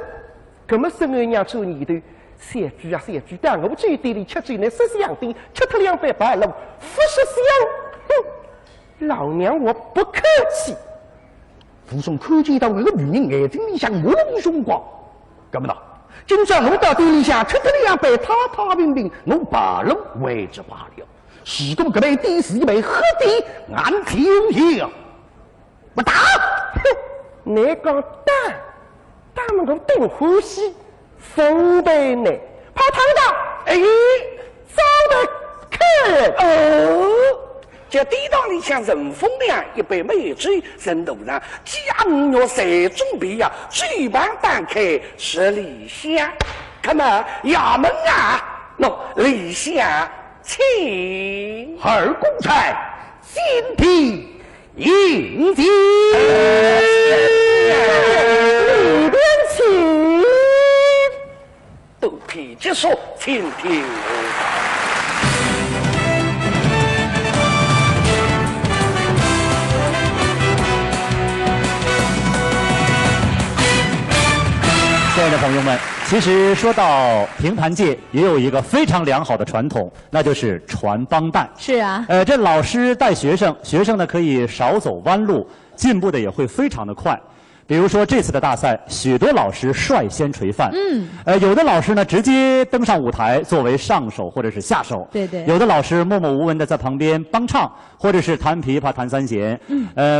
搿么孙二娘做年头。小猪啊，小猪，但我嘴堆里吃嘴呢，10香的，吃脱2杯白露，不是香。老娘我不客气。扶松看见到那个女人眼睛里向我的凶光，干不到。今朝我到店里向吃脱2杯踏踏平平，我白露为之罢了。是公搿杯底是一杯喝的，俺天有效。我打，你讲打么我定呼吸。风杯内泡汤的，早得看哦。这地道里向人风凉，一杯美酒，人头上家母药3种备呀，嘴巴打开是梨香。看嘛，衙门啊，梨香请二公差今天迎接，里边请。都皮结说，请听亲爱的朋友们，其实说到评弹界，也有一个非常良好的传统，那就是传帮带。是啊，这老师带学生，学生呢可以少走弯路，进步的也会非常的快。比如说这次的大赛，许多老师率先垂范。有的老师呢直接登上舞台作为上手或者是下手。对对。有的老师默默无闻的在旁边帮唱，或者是弹琵琶、弹三弦。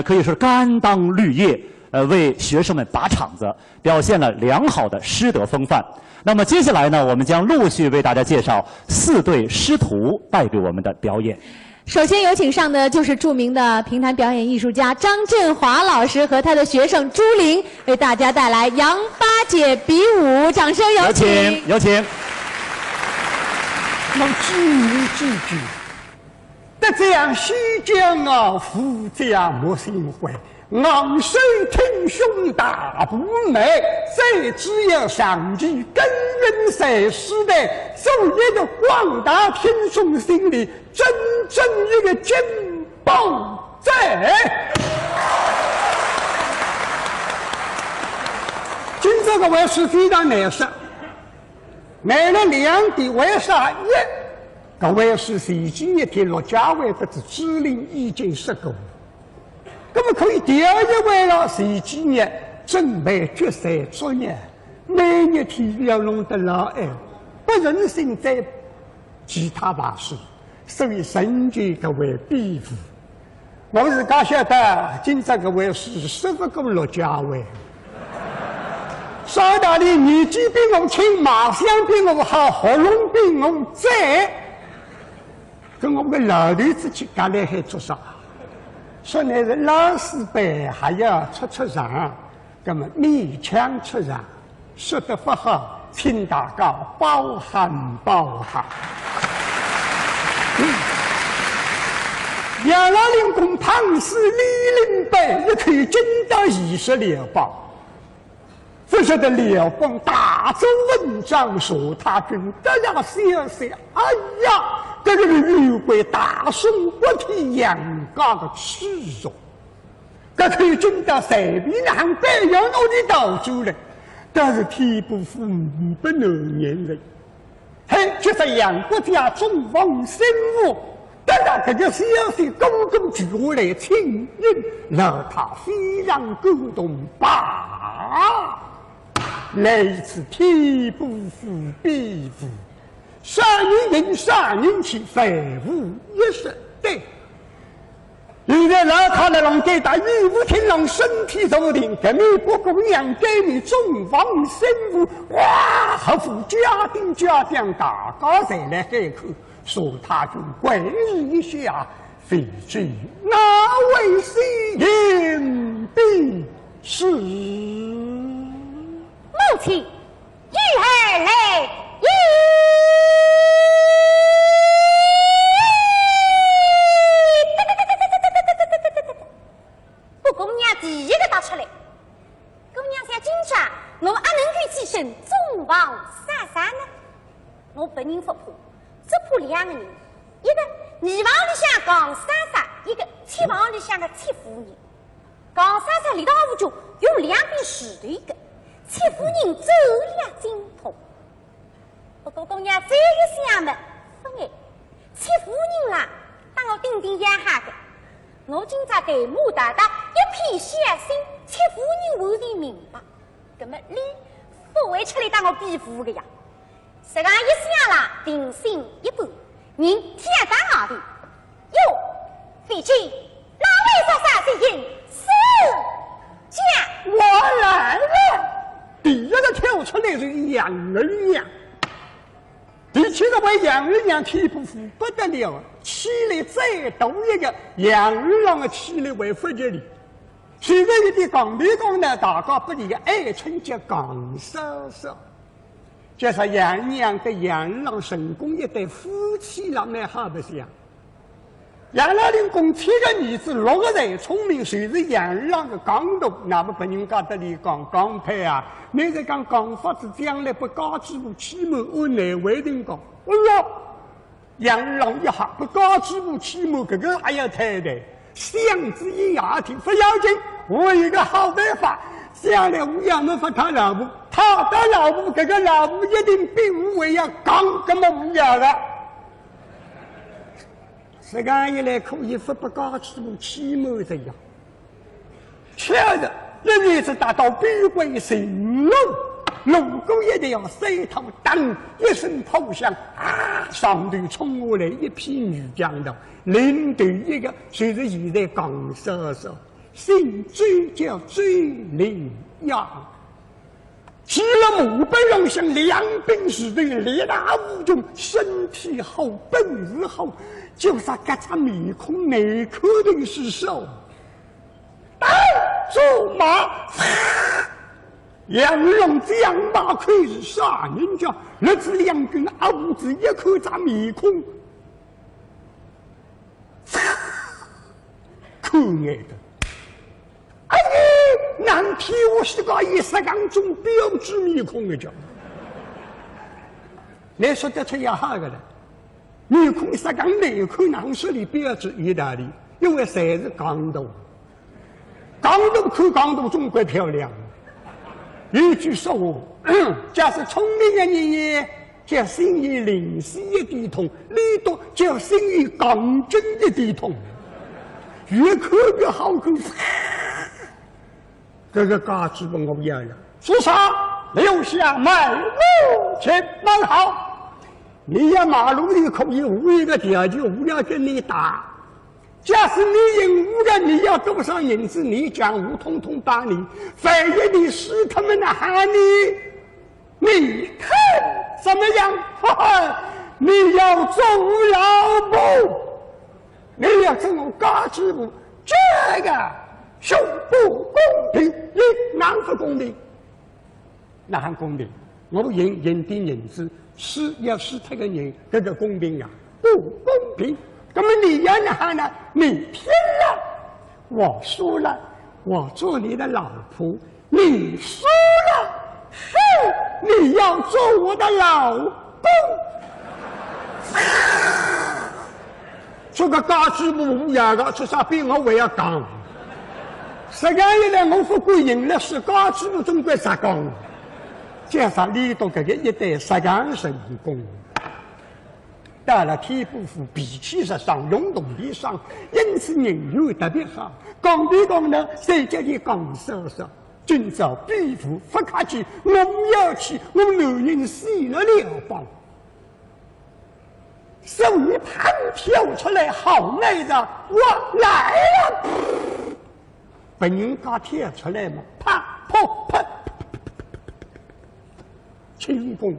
可以说甘当绿叶，为学生们把场子，表现了良好的师德风范。那么接下来呢，我们将陆续为大家介绍4对师徒带给我们的表演。首先有请上的就是著名的评弹表演艺术家张振华老师和他的学生朱玲，为大家带来杨八姐比武，掌声有请。有请。我记住，得将西江啊，富将莫心怀。昂首挺胸大步迈，再只要上去耕耘赛时代，所有的广大听众心里真正一个金宝在。今这个为是非常难受，买了2点，为啥一？各位是前几日天陆家伟的指令已经失过。那么可以第二一位了，前几日准备决赛作业，每日天要弄得老爱，不忍心再其他把事，所以申请各位庇护。我自家晓得，今朝各位是说不过陆家伟，少大的年纪比我轻，马相比我好，喉咙比我窄，跟我们老头子去干来还做啥？说那是老师辈还要出场，那么勉强出场，说得不好，请大家包涵。杨老令公唐氏李林辈也可以进到20列邦，不晓得列邦大做文章说他军得了消息，哎呀！这个玉桂大宋不提杨家的耻辱，这可以进到随便让白杨我的道主了，但是天不负不能言人。嘿，就是杨国家中王生武，得到这个消息，公公举下来请人，让他非常感动吧。来一次天不负必负。杀人人杀人去，废物一时对。现在老太太让给他义务听让身体受定，革命不供养给你中王生物，哇！合乎家丁大家才来海口，说他就跪一下，非知哪位心必是母亲，女儿来。不，姑娘第一个打出来。姑娘想今朝我还能够跻身中王33呢？我本人不怕，只怕2个人，一个泥房里向讲33，一个妾房里向的妾夫人。讲33里到屋就用2边石头一个，妾夫人走了精通。不过姑娘再一想呢，不爱妾夫人啦，当我顶顶养下的。我今朝对母大大一片孝心，妾夫人完全明白。那么你不会出来当我庇护的呀？这样一想啦，定心一半，人天大外头。哟，飞机哪位说啥声音？是驾，我来了。第一个跳出来是杨儿娘。第七个为杨二娘天不服不得了，气力再大一个杨二郎的气力为不吉利。现在一点讲理讲呢，大家不离个爱称叫讲嫂嫂。就是杨二娘跟杨二郎成功一对夫妻了，蛮好不像。杨老令公7个儿子6个人聪明，谁是杨二郎的刚度？那么别人家得里讲刚派啊，你在讲讲法子，将来不高几步起码按内为人讲。哎呀，杨二郎一下不高几步起码，这个还要太太相之一牙听不要紧，我有一个好办法，将来我要没发他老婆，他的老婆这个老婆一定比我要刚，根本不要了。这样一来可以不高几步起码这样，确实那日子达到必归行路，路过一条山头，当一声炮响，啊！上头冲过来一批女将头，领队一个就是现在江嫂嫂，姓追叫追灵阳。骑了马背上像两兵士队，力大无穷，身体好，本事好，就是这张面孔内可的是手。走马，杨龙将马可以是啥人家？那是两根凹子，一口张面孔，可爱的。哎，难题我是个100杠中标志面孔的叫，你说得出也好个了。面孔100杠内口囊说的标志意大利，因为谁是港督？港督看港督中国漂亮。有句说话，假使聪明的人叫心于灵犀一点通，力多叫心于刚正一点通。越看越好看。这个嘎子不我要了，说啥？留下买路钱蛮好。你要马路里可以无一个条件，无要跟你打。假使你赢无的，你要多少银子，你讲无通通把你，反正你是他们的喊你看怎么样？哈哈，你要做老母，你要做我嘎子不？这个是不公平，你哪不公平？哪还公平？我赢点银子，是要是他个人，这个公平呀，不公平。那么你要哪呢？你骗了，我输了，我做你的老婆，你输了，是你要做我的老公。这个嘎子不无呀个，这啥比我还要讲？实际以来我不过赢了，是嘎子不中国啥讲？加上你到这个一代实际成功。到了天不服，脾气是上，勇动力上，因此人缘特别好。讲比讲呢，谁叫你讲说说？今朝必服不客气，我要去，我男人死了了帮。手一盘跳出来，好内着，我来了。本人刚跳出来嘛，啪啪啪，轻功。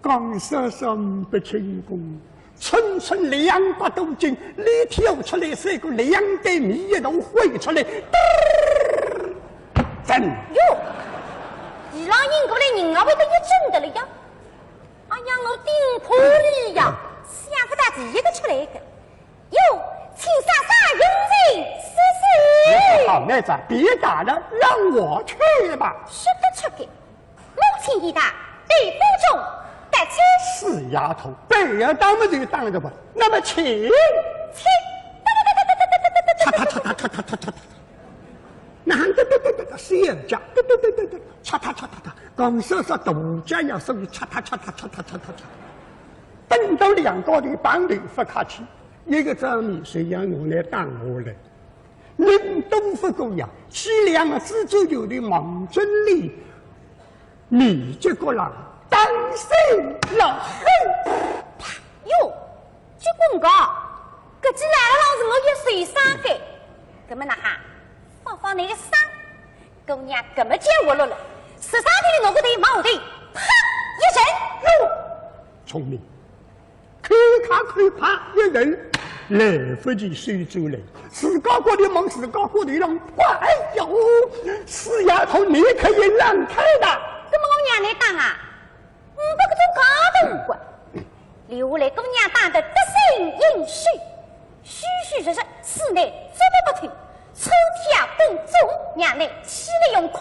刚说说不轻功，寸寸200多斤，你跳出来是个2袋米一头飞出来，真哟！一浪引过来，人啊，为得一整的了呀！哎呀，我顶破你呀！想不到第一个出来的，哟，请莎莎用人试试。好，妹子，别打了，让我去吧。说得出的，母亲一打，对不中。死丫头，本要当么就当着吧。那么请，嚓嚓嚓嚓嚓嚓嚓嚓，那谁要讲？嚓嚓嚓嚓嚓，刚说说独家要属于嚓嚓嚓嚓嚓嚓嚓嚓。等到两个的帮队不客气，一个张面谁让我来当我来？人都不够呀，其2个自足球的莽真理，你这个人。当心了！哟，结果个，搿只来了老是我一受伤的，搿么那哈，放那个伤，姑娘搿么接我了，13天的我个头往后头，啪一人，哟，聪明，可啪一人，来不及收走了，自家过的忙，自家过的让，哎呦，死丫头，你可以让开的，搿么我娘来当啊？我不个做高头官，留下来姑娘打得得胜应许，虚虚实实，此内做得不退，抽挑本中，娘内起了用空，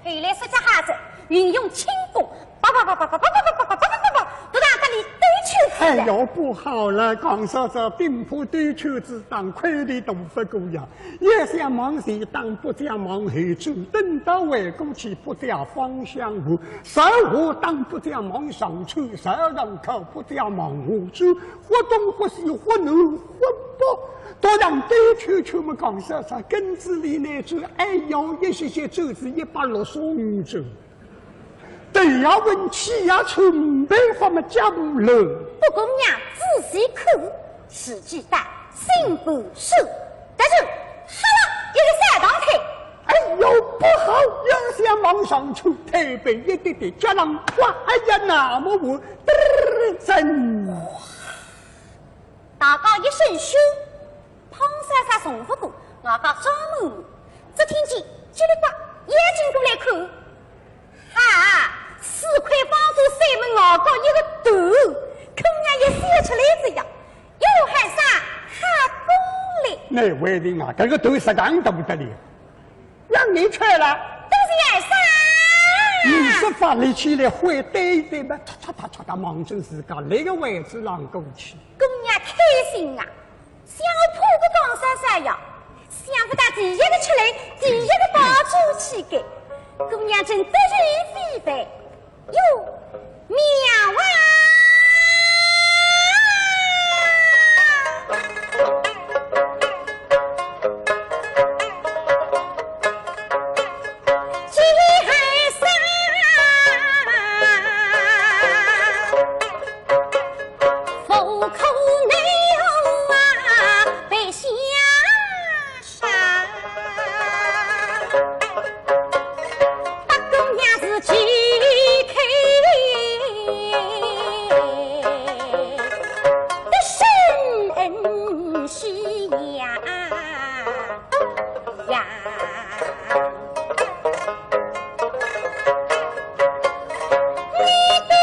后来说这孩子运用轻功，叭叭叭叭叭叭叭叭叭叭叭叭，都让这里对球哎呦，不好了！江嫂嫂兵法对秋子当快的都不够呀，也想忙前当不将忙后走，等到回过去不将方向无，手下当不将忙上车，手人口不将忙下走，或东或西或南或北。都让对秋么江嫂嫂根子里那只，哎呦，一些周子165周。对呀，问题呀，从北方么家不了。不过娘仔细看，时机大，心不收。但是好了，一个3当腿。哎呦，不好，要想往上冲，台北一点点，家人哇，哎呀，那么我真。大家一声嘘，胖莎莎重复过，我家专门，只听见叽里呱，眼睛过来看。哈，4块方子塞门熬高一个头，口娘一塞出来子呀，又喊啥喊功力？那为的啊，这个头是干都不得了，让你吃了，都是爱啥？你是发力起来会对对吧？嚓哒，忙成自家那个位置让过去。公娘开心啊，想破个江山山呀，想不到第一个出来，第一个把住起给。姑娘真得意非凡，哟，妙啊！几海山，府口内有啊，被下山。旗开的神喜呀呀！你的泪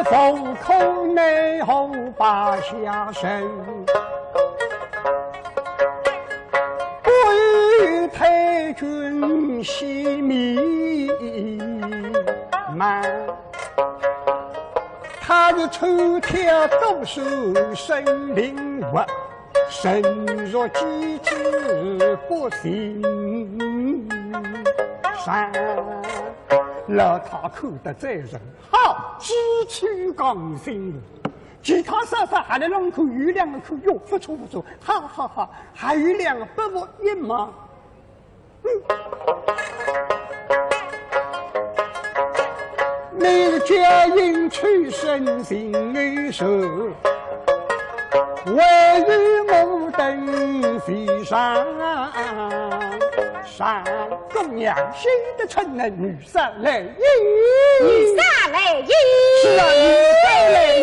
封口内后把下身，不与太君惜密瞒。他的抽条都是神灵物，身若机智不行善。让他看得再人好，几曲刚心了。其他啥还来让口有两个口哟，不错，好，还有两个不我一毛。你家因出身心内手，为与我等飞上山。公娘新的春人女杀来意，女杀来意，是啊，女杀来意。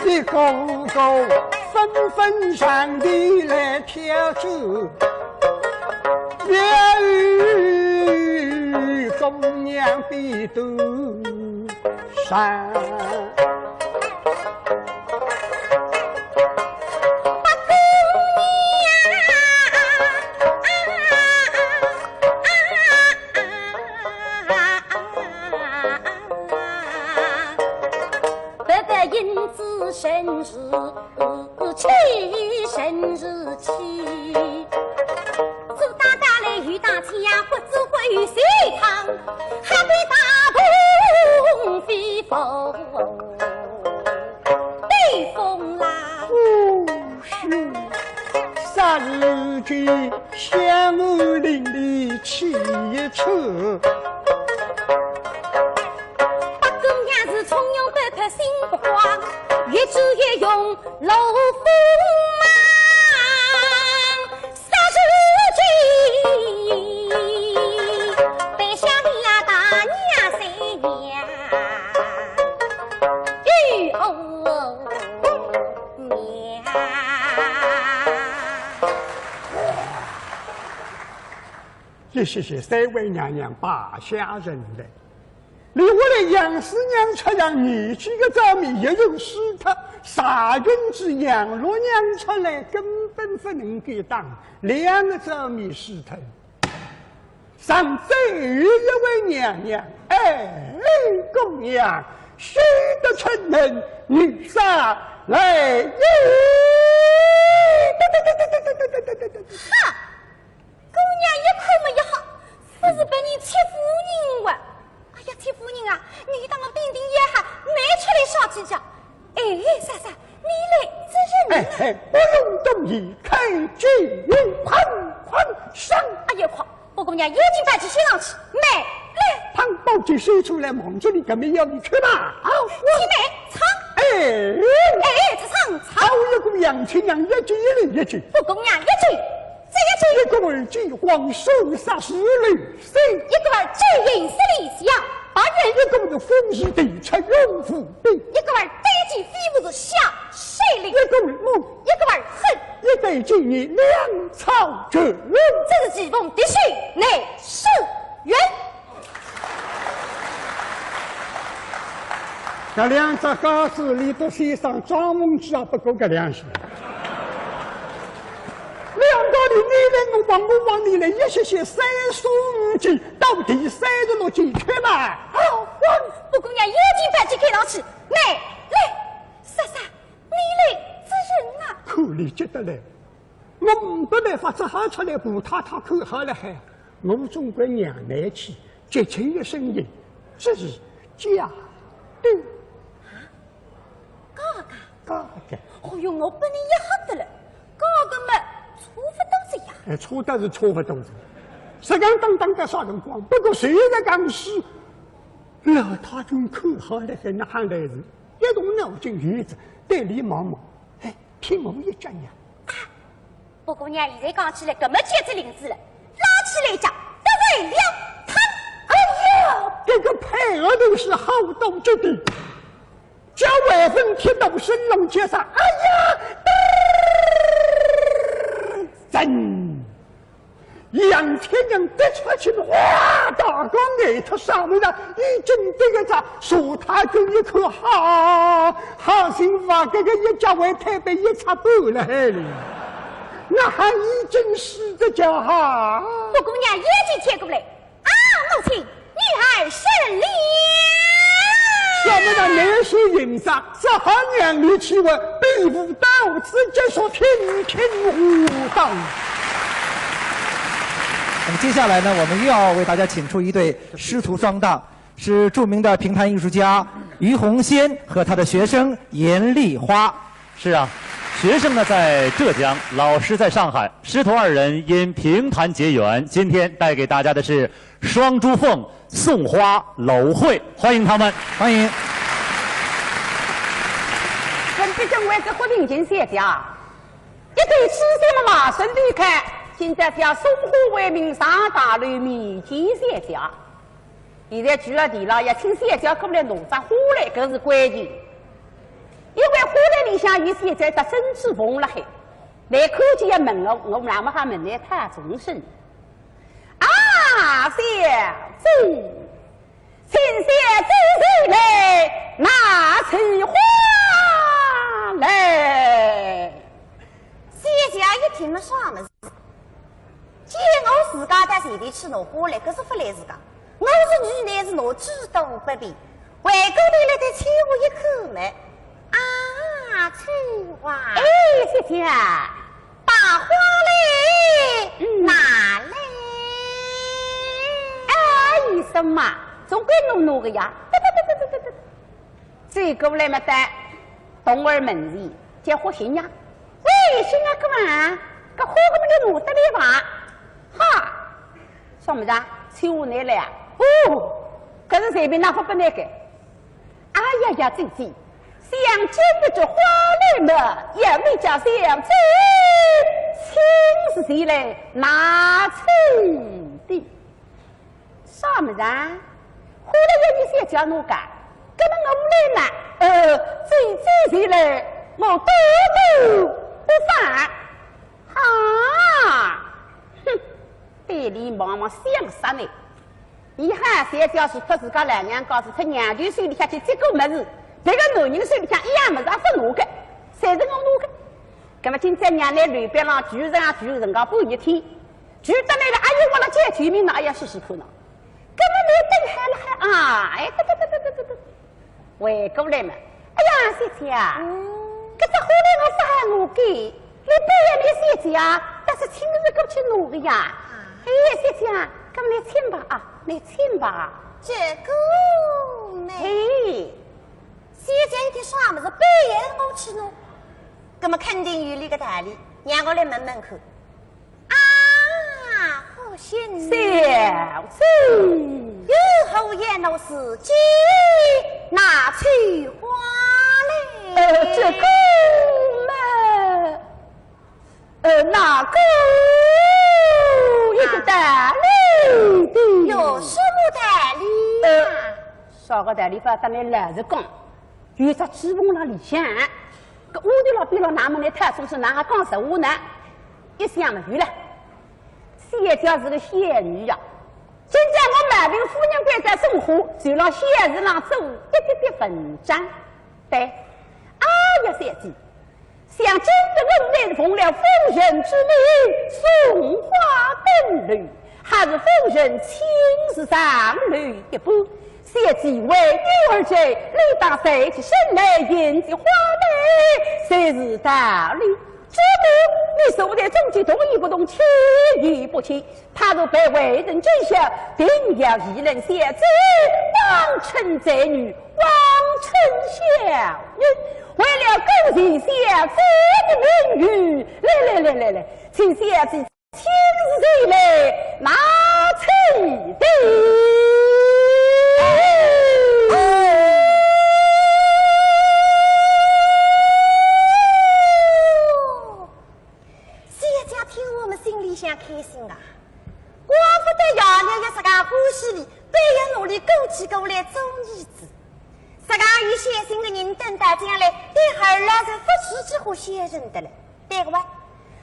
一个个纷上地来挑走，也与公娘比斗山。生日气，生日气，朱大大来雨大天呀，或只会随堂，还被大风飞风，对风啦，君香雾淋漓气一出。八姑娘是葱油白拍心不花，越煮越用老驸马，杀手军背下的呀大娘三娘，玉欧娘。谢谢三位娘娘把下人来。离我的杨师娘出让你去个早米也有事他傻君子杨罗娘出来根本不能给当两个早米师头。上再有一位娘娘，姑娘须得成人女杀来哈，姑娘一哭么也好，不是把你欺负人哇！哎呀，欺负人啊！你当我兵丁也好，拿出来说几句。莎莎，你来这人不用动意，开军哐哐上！哎呀，快！我姑娘有劲摆起身上去，来，唐宝剑射出来，望着你干嘛要你去吧？好，起来，唱！唱！好一个杨亲娘，一句一零一句。我姑娘一句。这一个儿举皇手杀十里生，一个儿举银十里香把人，一个儿风是地出用府兵，一个儿对击飞舞是下水岭，一个儿怒，一个儿恨，一对今日粮草者，这是季风的水内是缘。这两只高子里的先生张梦之啊，不够个粮食。两个的你来我往你来，一些3数5斤，到底36斤去嘛？好，我姑娘有劲摆起开上去，来，莎莎，你来这人啊！可怜极得来，我没办法，只好出来补太太口好了还。我总归娘来气，绝情的声音，这是假的。哥哥，哦哟，我把你一吓得了，哥哥们。错不到这样，错的是错不到这，实干当当的啥辰光？不过谁在讲是老太君口好了，还那喊来是一动脑筋院子，对里忙忙，听我一讲呀。我姑娘现在讲起来，根本简直灵子了，拉起来讲，得为了他。哎呀，这个配额都是好动之地，叫外分铁斗神龙接上，哎呀！杨天娘得出去了，哇！大哥给他上面了，已经这个咋说他就一口好幸福啊！这个一家为太被一插半了海里，那还已经死的叫哈！我姑娘眼睛贴过来，啊，母亲，女儿胜了。下面的男手引上，只好娘里去问，背负到直接说听舞蹈。那么接下来呢，我们又要为大家请出一对师徒双档，是著名的评弹艺术家于洪先和他的学生严丽花。是啊，学生呢在浙江，老师在上海，师徒二人因评弹结缘，今天带给大家的是双珠凤送花楼会，欢迎他们，欢迎。本北京外国和民间写家，一对七岁的马孙离开。现在叫送花为名上大路民间写家，现在住了地了，要请写家过来弄张花来，这是关键。因为花来里向有现在的真是疯了海，来看见也问了，我们那么还问来太众生。啊，小子，请写走来，拿起花来。写家一听了啥么子？既然我自家在前头去拿花来，可是不来自家。我是女，乃是我知道不必。回过头来再亲我一口嘛。啊，翠花！哎，姐姐，把花来拿来。哎，医生嘛，总归弄个呀。对。最过来嘛的，动儿门里结婚新娘。喂，新娘干嘛？搿花搿么就我得来伐？哈，什么子啊？催我奶来啊？哦，搿是随便拿法不难改。哎呀呀，姐姐，想见的这花来嘛，也未叫想亲，亲是谁来拿亲的？什么子啊？后来要你先叫我干，搿么我来嘛？最谁来？我多多不犯。啊！哼，对里忙忙想啥呢？遗憾谁叫是他自家老娘告诉他娘舅手里下去这个么子，这个男人手里向一样么子也是我的，侪是我弄的。那么今朝娘来乱边上聚人啊聚人家半日天，聚得来了，哎呀我了这居民哪也试试看呢？根本没等海了还啊！哎，对，回过来嘛！哎呀，姐姐啊，搿只花来我发我给。你不要你姐姐啊，但是亲自过去弄的呀。哎呀，姐姐啊，咁你亲吧啊，你亲吧。这个呢？嘿，姐姐一点啥么子，不要我去弄，咁么肯定有理个道理，让我来问问看。啊，好心小子，有后言老师姐拿去花来。这个嘛。哪个有个道理的？有什么道理啊？啥个道理法？咱们老实讲，有只鸡棚那里向，搿屋头老边老哪门来太松是哪还讲实话呢？一想嘛，有了，谢家是个仙女呀。今朝我满屏夫人跪在送花，就让仙日上做一点文章。对，哎呀，三姐。想今日我乃奉了夫人之命送花登楼，还是夫人亲自上楼一步，谢几位女儿者理当随起身来迎接花来，谁是道理？这不你手在中间同意不同，轻易不轻，他若被为人真相，定要一人写字，王臣贼女，王臣小人。为了勾起小子的名誉，来，请小子亲自来拿起的。谢家听我们心里想开心啊！光不得爷娘在自家欢喜里，都要努力勾起过来做儿子。自家有先心的人等到将来，对孩儿是不耻之后先认得了，对个吧？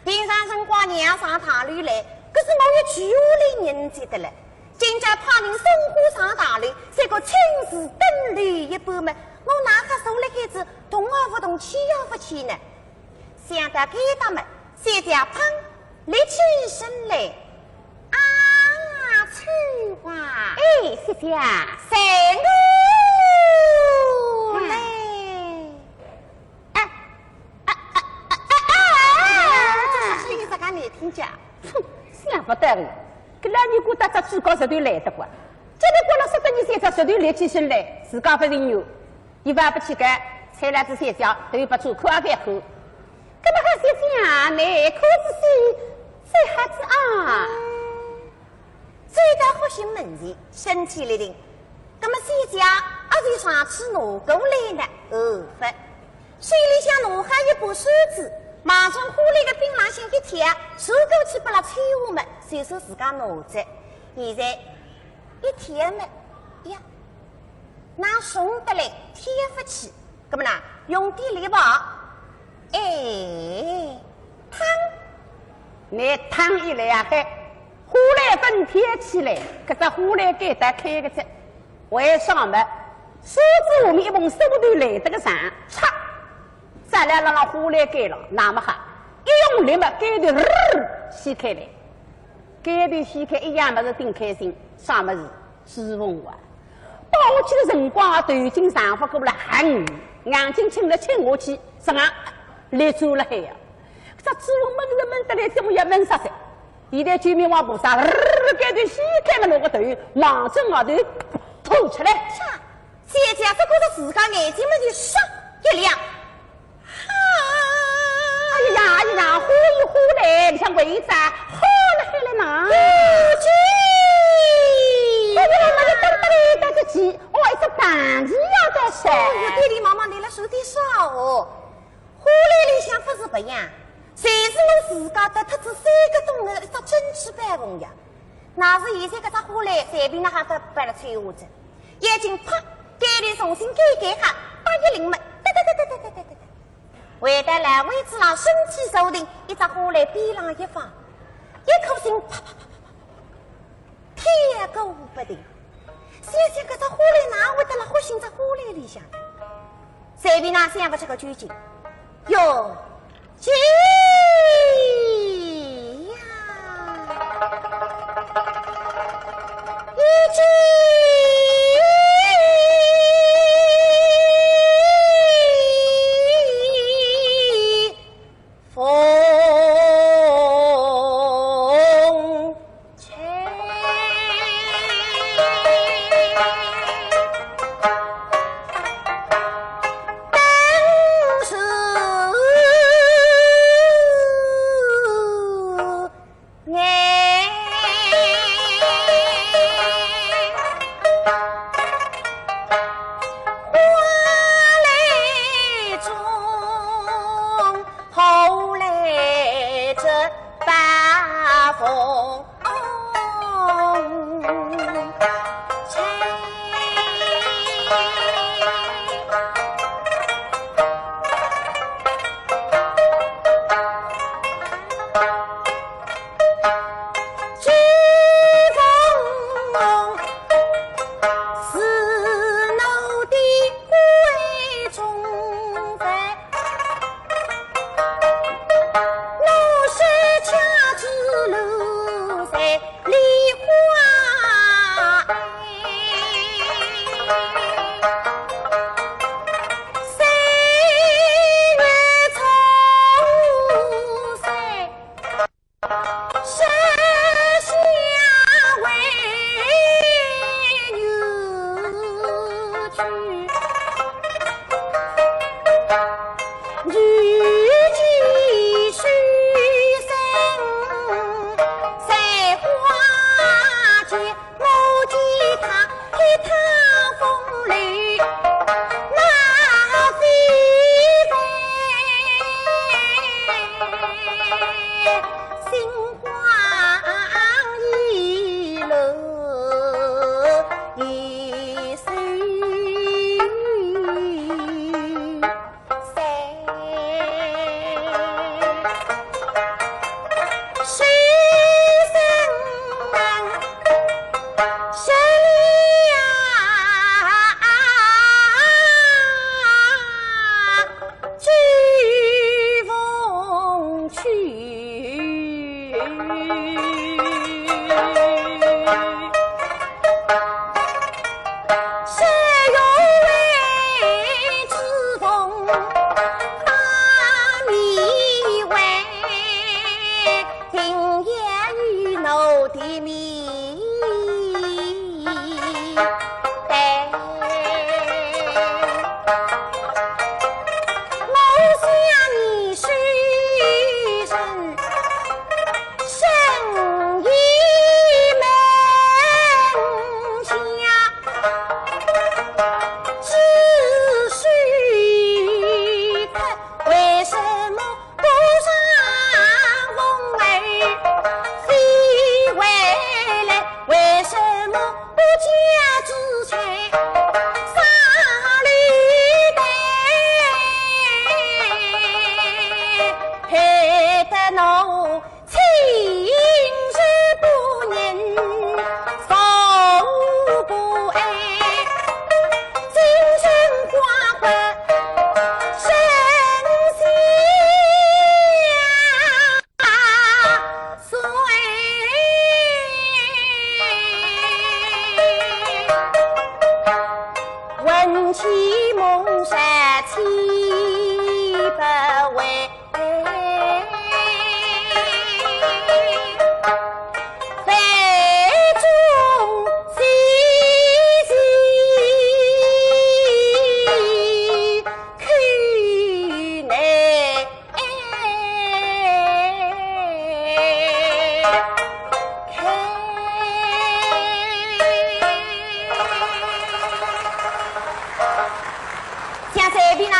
平常辰光娘上堂里来，可是某一句话来人记得了。今朝派人送花上堂里，这个亲自登楼一般嘛，我哪个手来孩子同儿不同，气要不气呢？想到给他们，谢家砰立起身来，啊，去吧！哎，谢谢啊，三个。这是一个难听讲，哼，想不得了，搿两年过得只最高石头来得过，这里过了10多年三只石头立起身来，自家不人牛，一饭不去干，菜篮子三角都不出口也别口，搿么还是讲呢？可是这孩子啊，最大好些问题，身体力行。那么谁家就上去拿过来呢？不，水里向拿下一把梳子，马上花里个槟榔心一贴，手过去把它吹下嘛，随手自家拿着。现在一贴嘛，呀，拿送得来贴不起，那么呢，用点力吧，哎，烫，你烫一来啊，还花来分贴起来，搿只花来给它开个只。为啥么？梳子下面一盆手头来得个上，嚓，再来让花来盖了，那么哈，一用力嘛，盖头掀开来，盖头掀开一样么子顶开心，啥么子？指缝啊！抱起的辰光，头颈上发过来喊，眼睛亲了亲下去，什么？立住了海呀！这指缝闷着闷得来，怎么也闷死噻？现在居民往菩萨，盖头掀开了那个头，望着额头。吐出来！啥？姐姐不觉得自家眼睛们就唰一亮，哎呀，大一让呼一呼来，你像为啥好了海了嘛？夫妻，我那里等得里带着急，我一只办事要得噻。有爹地妈妈来了手点少哦，花篮里向不是不一样，侪是我自家得特子3个钟的一只蒸汽板缝呀。那是现在搿只花篮随便那哈个摆了吹下子，眼睛啪，盖里重新改下，把一领门，对。为得来位置上身体受定，一只花篮边上一放，一颗心啪，天高不定。想想搿只花篮哪会得辣好心只花篮里向？随便哪想不出个究竟，哟，急呀！一急。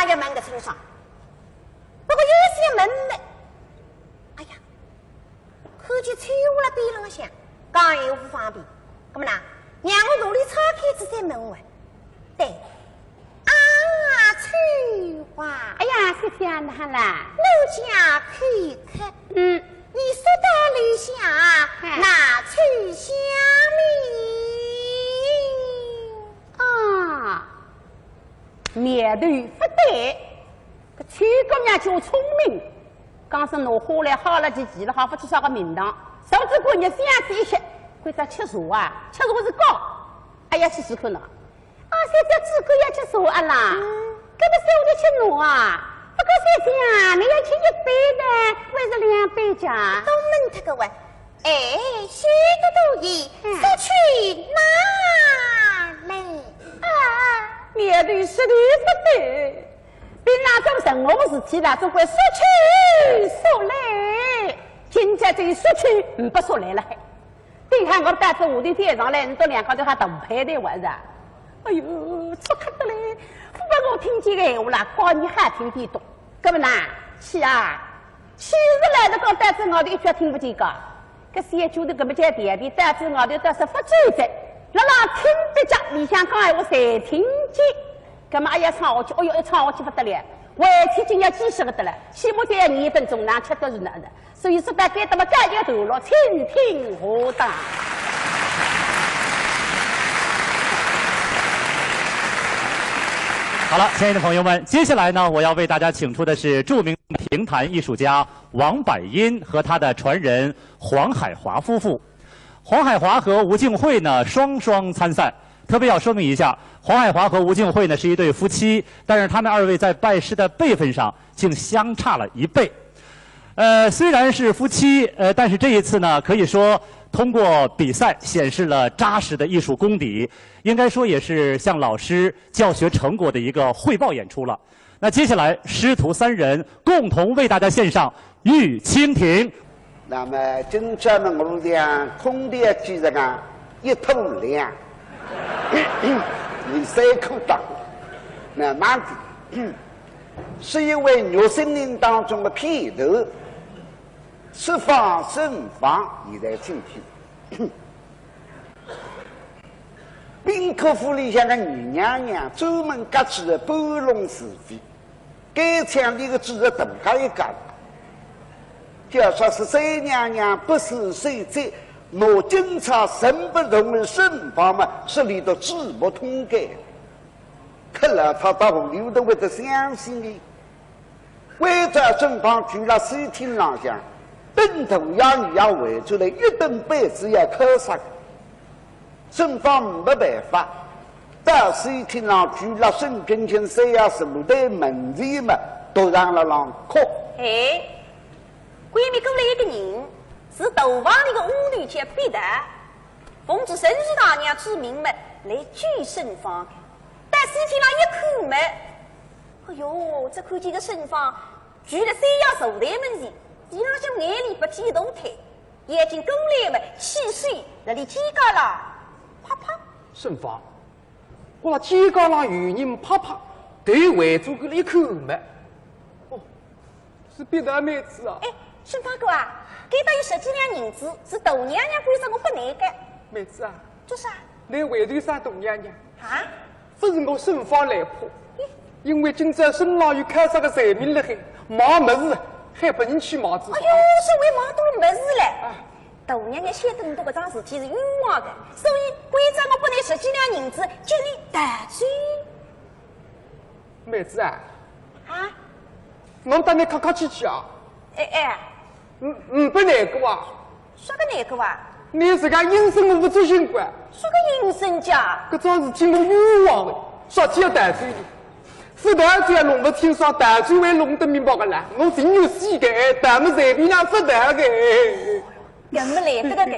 家一门的村上，不过有些门呢，哎呀，看见翠花了边浪向，刚又不方便，那么呢，让我努力岔开这扇门外。对，啊，翠花，哎呀，谢谢你喊啦，奴家看看，你说到里下拿去香米啊，面对不对，这崔姑娘就聪明，刚是拿花来好了几记了，好不去上个名堂，甚至过日这样子一些，会在吃茶啊，吃茶是高，哎呀，试试看呐，啊，现在自个要吃茶啊啦，搿么手里吃糯啊。不过三姐，你要吃一杯呢，还是2杯家？都闷他个喂！哎，许多多意，说去哪来？啊，面对实力不对，别拿这么任何事体啦，总归说去说来。现在这说去不说来了，你看我带着我的店上来，你到两高头还大牌的玩啊！哎呦，错他的嘞！不把我听见个闲话啦，光你还听得懂，搿么啦？气啊！气是来得高单子外头一句听不见个，搿三舅头搿么叫爹地单子外头倒是不专在，让人听得见，里向讲闲话侪听见。搿么哎呀唱下去，哎哟一唱下去不得了，回天今要几十个得了，起码得要2分钟，哪吃都是那的。所以说大家那么干点头了，倾听我的。好了，亲爱的朋友们，接下来呢，我要为大家请出的是著名评弹艺术家王柏殷和他的传人黄海华夫妇。黄海华和吴静慧呢双双参赛。特别要说明一下，黄海华和吴静慧呢是一对夫妻，但是他们2位在拜师的辈分上竟相差了1辈。虽然是夫妻，但是这一次呢，可以说通过比赛显示了扎实的艺术功底，应该说也是向老师教学成果的一个汇报演出了。那接下来师徒3人共同为大家献上《玉蜻蜓》。那么今朝呢，我讲空的几日啊，一桶粮，你3口当，那哪的？是因为肉森林当中的片头。释放盛放，你在听听。宾客府里向的女娘娘专门各自的拨弄是非，该抢的个只是大家一个。就说是谁娘娘不是谁在，我警察神不同的盛放嘛，是里头字不通改。看来他到后头都会得相信的。为着盛放去了水厅上向。本头要你要围出来1顿杯子要扣上，正方没办法，到水厅上去了孙平清3要10对门子嘛，都让了让哭。哎，闺蜜过来一个人，是斗房里的巫女姐彼得，奉旨神师大娘之命嘛，来举盛放。但水厅上一看嘛，哎呦，这看见个盛放，举了3要10对门子。地上向眼里不剃头腿，眼睛公来嘛，气水那里几个了，啪啪。盛放，我那几个了有人啪啪，对围住个一口嘛。哦，是别的妹子啊。哎，盛放哥啊，给他有10几两银子，是大娘娘规则我不难干。妹子啊，就是啊。来围对啥大娘娘？啊？不是我盛放来破，因为今朝沈老有开啥个财命了还忙么子。还不人去忙子？哎呦，所谓忙多了没事嘞。大娘娘晓得你这个桩事体是冤枉的，所以规则我不拿10几两银子，叫你得罪。妹子啊，啊，我带你客客气气啊。哎，不难过啊。啥个难过啊？你自家隐身我不执行官。啥个隐身家？这桩事体我冤枉的，说起要得罪你。是得罪弄不清爽，得罪会弄得明白个啦。我真有死的，但么随便让不得个。怎么来不得个？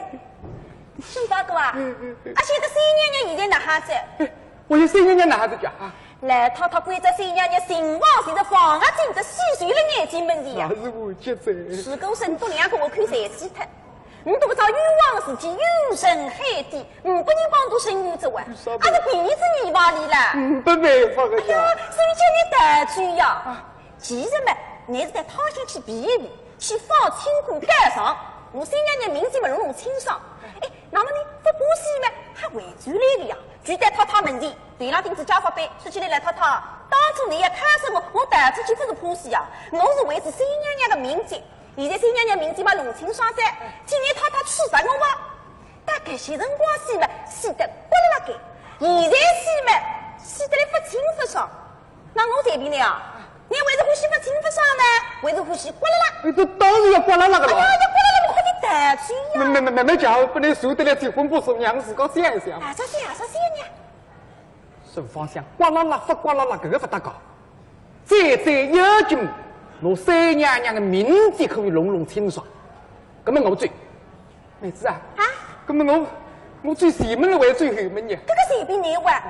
盛放哥啊，而且这3娘娘现在哪哈子？我有3娘娘哪哈子家？来套套规则3娘娘心房现在放啊进这细碎了眼睛门里呀。那是我觉得。是够深度2个我看侪死脱。你都不知道禹王时期有神海底，500年光都神宇宙啊，还是鼻子泥巴里了。没办法个呀。所以叫你带罪呀。其实嘛，你是在讨先去避一避，去放清苦盖上，我3娘民间嘛融融清爽。哎，那么呢，不补习嘛，还回转来的呀。就在太门前，对了顶子家法碑，说起来来太，当初你也看上我带出去不是补习呀，我是维持3娘的名节。现在3娘名节嘛龙清爽噻，今年太去啥我吧？但这些辰光洗嘛，洗得呱啦啦盖，现在洗嘛，洗得来不清不爽。那我这边呢啊？你为什么欢喜不清不爽呢？为什么欢喜呱啦啦？这当然要呱啦啦个了。哎呀，要呱啦啦，我快点带去呀！没讲，不能受得了结婚不送娘自个想一想。啥想呢？顺方向，呱啦啦，不呱啦啦，这个不大搞。再要紧，我3娘的名节可以隆隆清爽。那么我最，妹子啊，那么我最前门了，还最后门呢？这个随便你玩。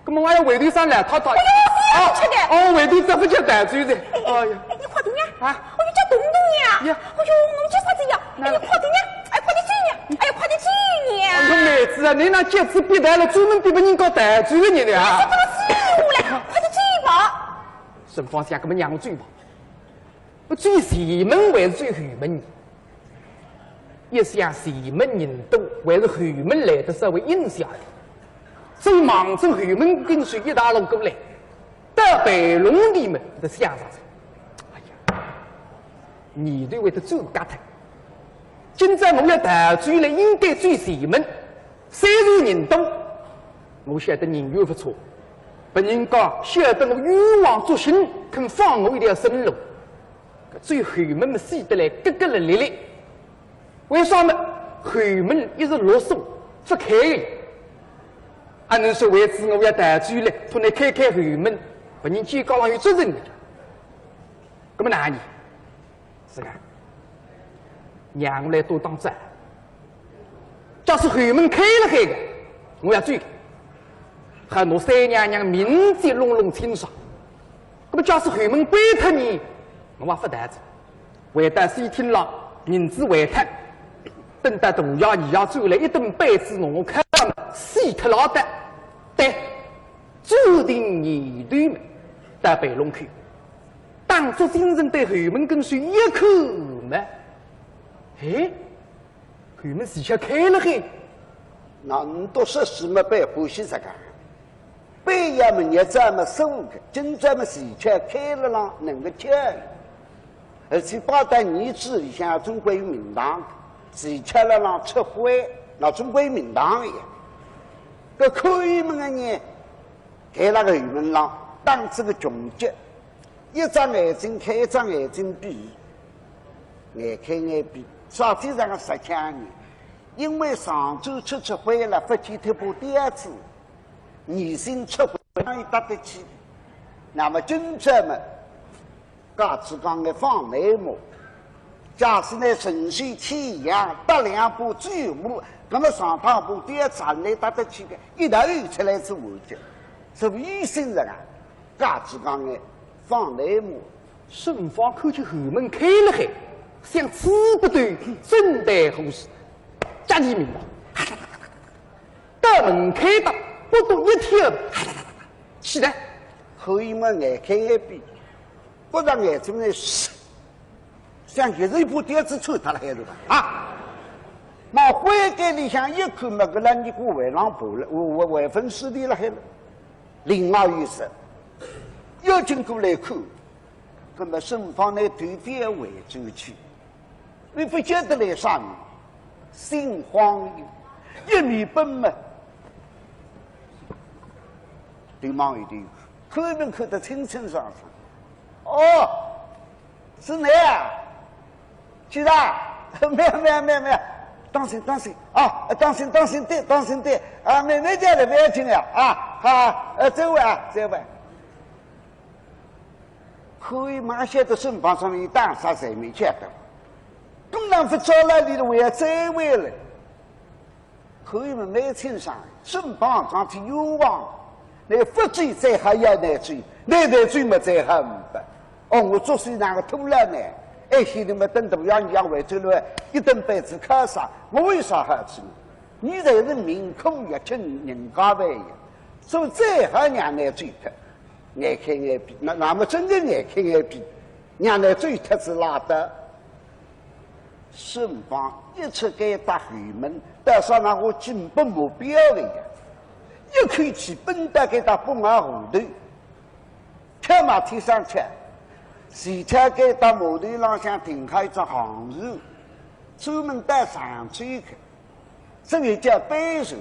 那么我要回头上来太。哎呦，吃的。回头这不叫带罪的。哎呀，你快点呀！我就叫东呀！哎呦，我叫啥子呀？哎呀，快点呀！哎，快点追呀！哎呀，快点追呀！我妹子啊，你那节子别带了，专门别把人搞带罪的你的啊！这个是我来，快点追吧！顺方向，这么让我追吧。我追前门还是追后门呢？一想前门人多，还是后门来的稍微阴下的。所以忙从后门跟随一大路过来，到北龙里面的乡上去。哎呀，你对为的走嘎头。今朝我要大追了，应该追前门。虽然人多，我晓得人缘不错。别人讲晓得我欲望作心，肯放我一条生路。最后门嘛，死得来格格了咧咧。为啥么？后门一直落锁不开的。按侬说为止，我要大追了，突然开后门，别人见高上有责任的。那么哪里？是啊，让我来多当战。假使后门开的，我要追。和我3娘名节隆隆清爽。那么假使后门关脱你，我也不带走。为得西天郎名字为脱，等到大衙你要追来一顿杯子，我看死脱老的。对，注定你对门到北龙去，当作精神对后门跟随一口嘛。哎，后门事情开了嘿，那你都说什么被呼吸这个？北衙门也这么收个，今朝么事情开了啦，能够接，而且包带你治理下中国有民党，事情了啦撤回，那中国有民党也。这开门的人开那个后门上，当这个穷极，一张眼睛开，一张眼睛闭，眼开眼闭，啥地上个10强人，因为上周吃回了，不去突破第2次，你先吃回让你搭得起，那么今朝嘛，嘎子讲的放内幕，假使呢顺水起阳，搭2步追木。那么上趟部第2次还来搭得起的，一头出来是我的，是医生人啊，嘎子讲的放内幕，顺方看见后门开了海，想吃不对，真带呼吸，家里明白，大门开的不多一天，起来，后门眼开眼闭，不让眼睛来像就是一部电子抽他了海头啊。那回盖里向一看那个人，你给我外浪跑了，我外分尸体了海了。另外一说，要经过来看，那么顺方来对边回走去，你不觉得来啥呢？心慌一米奔嘛，对忙一点，看能看得清清爽爽。哦，是你啊，局长，没有。当心啊！当心对啊！没家的不要紧呀啊！这位，可以马上到身旁上面打啥谁没见到？东南不找来你的我要这位了，可以嘛？没清爽，身旁上去有望，那不追再还要来追，那追嘛再还不？哦，我做事那个偷了呢？哎，现在么等到让你养回走了，一顿饭只靠啥？我为啥还吃？你才是民苦也请人家饭呀，所以最好让来追他，爱看爱比，那么真正爱看爱比，让来追他是拉的。顺方一出该打后门，到上让我进步目标的呀，一口气奔到给他不往后头，跳马蹄上去。前天给到码头浪向停开一只航船，专门带上去去，这个叫背手。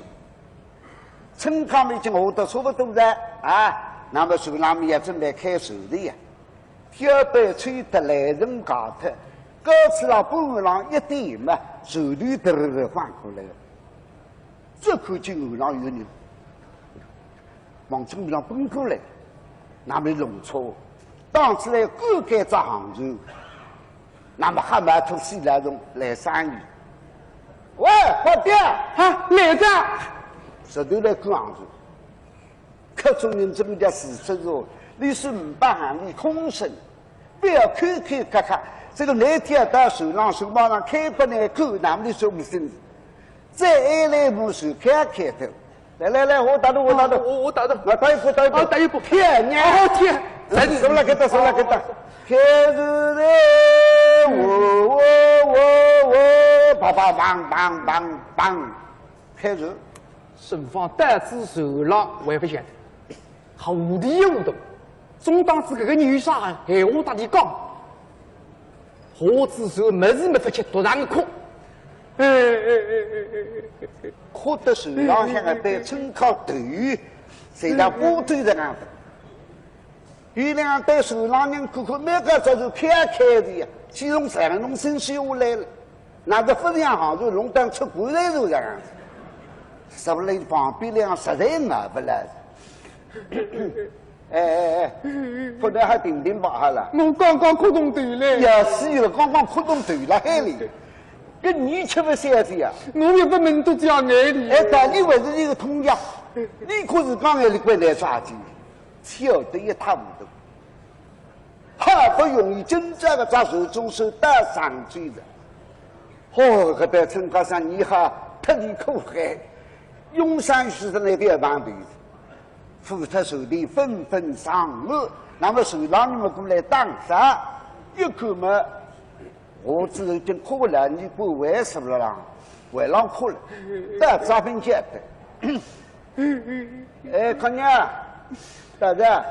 乘客们已经学得差不多了啊，那么船上面也准备开船的呀。天被吹得来人高头，高处上半浪一点嘛，船头嘚嘚翻过来了。这看见岸上有人往村上奔过来，那么弄错。当起来各改只航船，那么还满头西来种来生意。喂，老爹，啊，来着，石头来赶航船。客中人这么点事实说，你是500行里空身，不要看看看看。这个那天到船上手马上开不来口，那么你说不生再挨来部船开头。来，我打的，我打的，我打的，我打一步，打一步，骗你！哦天！来，收了给他，收了给他。开始嘞，我，梆，开始。顺方胆子受了，我也不晓得。好的有的，总当是这个女啥，闲话打的讲。何止说没事没法去读上课。哭的手浪向个被撑靠头，谁让部队这样子？有两对手浪人哭哭，每个早就开的呀，其中3弄生下来了，那个分量好就龙当出国来就这样子，什么来旁边两实在买不来。不然还顶吧哈了。我刚刚哭动对了。也是了，刚刚哭动对了海里。跟你吃不消的呀？我也不明都这样爱你。哎，但你还是一个通样，你可是刚才你过来抓紧，跳得一塌糊涂，好不容易真正的抓手中手带上去的，哦，可别陈高山你好，特地苦海，永山市的那个旁边，夫他手里纷纷上岸，那么手让你们过来当啥？一看嘛。我只有点哭了，你不为什么了？为浪哭了，但招聘简单。哎，姑娘，大家，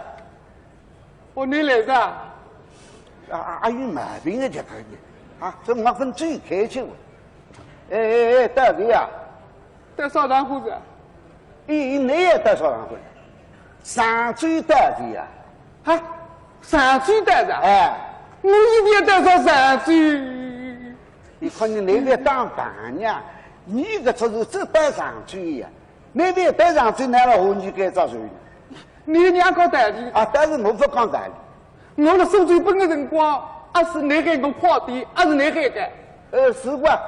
我你来着？啊，有毛病的这个人啊，这我分最开心了。哎，大弟呀，带少堂户子？你也带少堂户子？上最大弟呀？啊，上最大的？哎。我一定带上上去。你看你那边当伴娘，你个这是只带上去呀？那边带上去，那了你该咋说？你娘讲道理啊，但是我不讲道理。我的手最本的辰光，还是你海我跑的，还是你海的。是吧？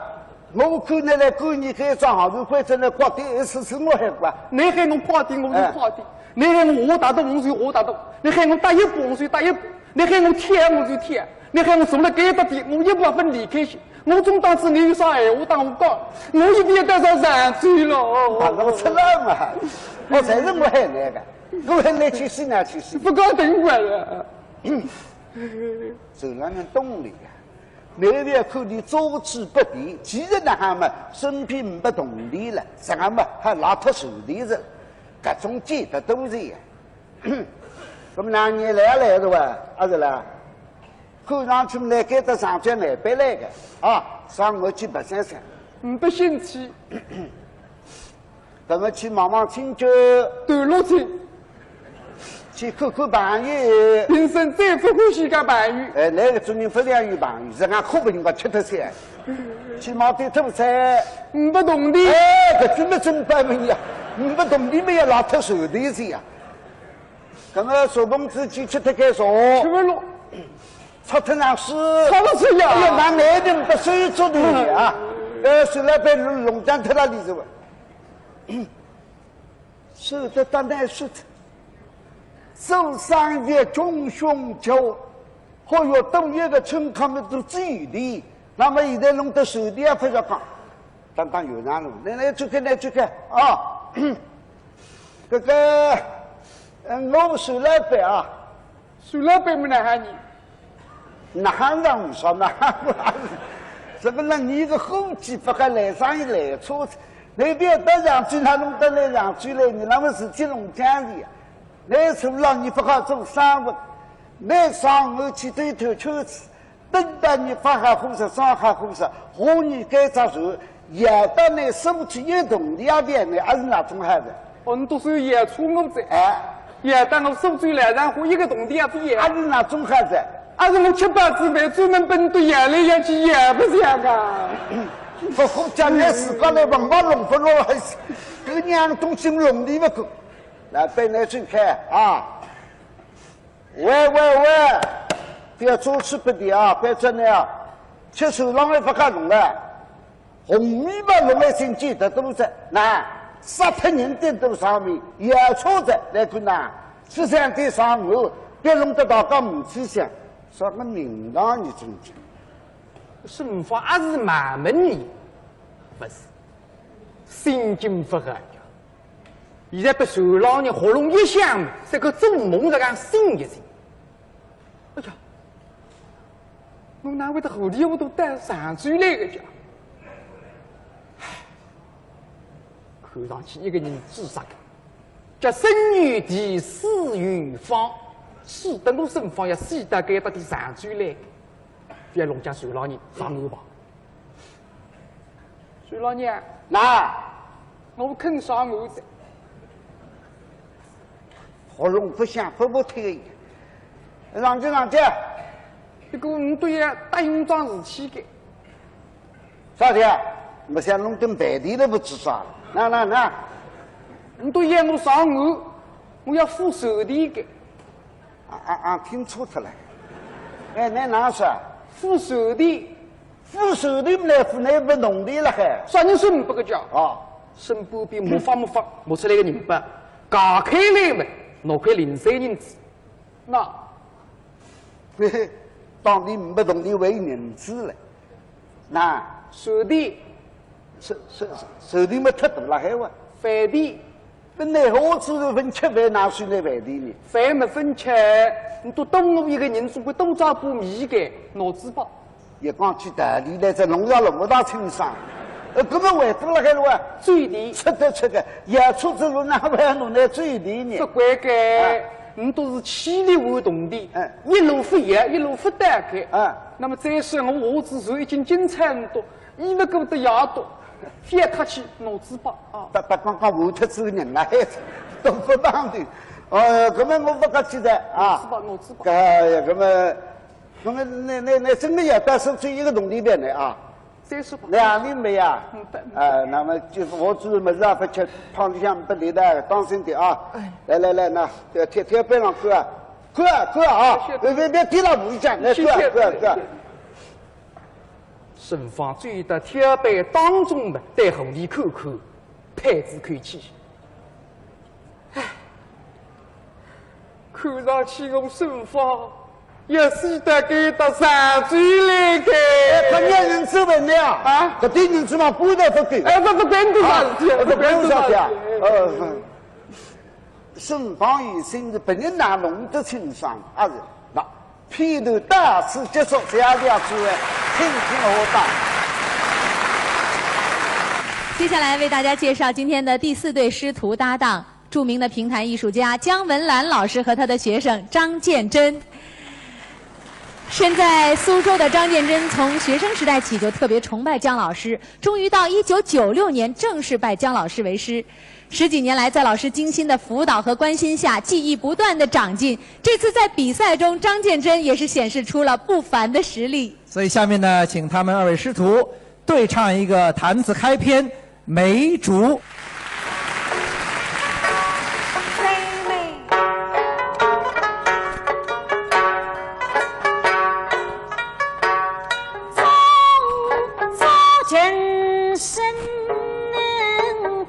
我看你来管你该装好就快真来跑的，是我海管。你海我跑的，我就跑的；你海我打的，我就我打的；你海我打一步，我就打一步。你喊我跳我就跳，你喊我从了该到底，我一部分离开去。我总当是你有啥闲话当我讲，我一定要带上上去了。啊，我出来嘛，我才是我喊那个，我喊来去西南去西。不搞等过了。走那面动力呀，那边看你坐起不低，其实呢还嘛身边不动力了，这样嘛还拉脱手的着，各种见得都是呀。那么那你来是吧？还是啦？看上去来给他上去买回来的啊，上我去白山山。不兴趣。咱们去望望青椒。段落青。去看看朋友。平生最不欢喜个朋友。哎，那个做人不良有朋友，人家可不应该吃得噻。去买点土菜。不懂的。哎，这怎么真白问呀？不懂的没有拉脱手的子呀。那么说梦自己吃得开说，吃不落，炒特上是，炒不吃呀！哎呀，那男人不属于做的啊，虽然被龙江特那里是吧？是的，当然是的，手上也中胸脚，好哟，等一个村他们都注意力，那么现在弄得手里也非常高，当有难路，来去看啊，这个，我手老板啊，手老板没来喊你，那喊让你说那喊我，什么那你一个后期不还来上一来车子，那边到上去他弄得来上去来，你那么是金龙江的，那时候让你不好做商务。那上午去对头车子，等到你发下火车、上下火车，和你该咋说？也到那手去一动的那边呢，还是那种孩子。哦，你都是也出我在，哎，也当我手最来，然后一个动的也不也，还是那种孩子。还是我7、8次饭专门奔到眼来眼去也不像啊。不好讲那时刚来文化弄不弄还是，这个娘东西弄的不够。来，被来去看啊。喂，不要做吃不的啊！别真的啊，吃手浪也不看弄了，红米吧弄来先记得都是那18人的都上面也错着来看呐，13的上午别弄得到刚没去想，说个名堂你真的。生活还是慢慢的，不是心境不合呀。现在被手浪呢喉咙一响，这个做梦这样醒一醒。哎呀，我哪位的后头我都带上去来个家，看上去一个人自杀的，叫生于地，死于方，死得我身方也死得给到第上去来，别弄家手老人上我吧。水老娘，那我肯上我的。喉咙不响，不退。让这，这个你对呀，答应桩事体的。啥的？我想弄点白地都不知啥了。那，你对呀，我上我要付手的的。听错了。哎，那哪是？付手的来付那不弄的了还？啥人说不个叫？啊，申报比没发，没出来个人吧？搞开来嘛，拿块03银子，那。当地不懂的为人子了，那手的，手的没太多了还哇？饭的，本来好吃的分吃饭哪算那饭的呢？饭没分吃，你都懂我一个人总归多找把米的，脑子吧？也讲起道理来，这农家不大清爽，根本为多了还哇？最低吃的，也出之路哪会弄来最低呢？不怪个。你都是千里无动的，一路不业，一路不打开。那么再说我儿子手已经精彩很多，衣服够得也多，非他去脑子吧啊！刚刚我他这个人啊，都不当的。根本我不敢记得啊。脑子吧。哎呀，那真的要到手去一个洞里边来啊。2年没啊？那么就是我只是没事啊，不吃胖里向不离的，当心点啊！来，那贴边上看啊！别贴了不讲，来看。盛放最的贴背当中嘛，在后里看，太子看起。唉，看上去我盛放。也是得给到上嘴来的，他让人质问的啊！这对人质嘛，不得不给。不管多少事体，不管多少事啊！盛放于心是本人哪弄得清爽，还是那披头大事结束，这样的要做，听我打。接下来为大家介绍今天的第4对师徒搭档，著名的评弹艺术家姜文兰老师和他的学生张建真。身在苏州的张建真从学生时代起就特别崇拜姜老师，终于到1996年正式拜姜老师为师。10几年来，在老师精心的辅导和关心下，技艺不断的长进。这次在比赛中，张建真也是显示出了不凡的实力。所以下面呢，请他们2位师徒对唱一个弹词开篇《梅竹》。人生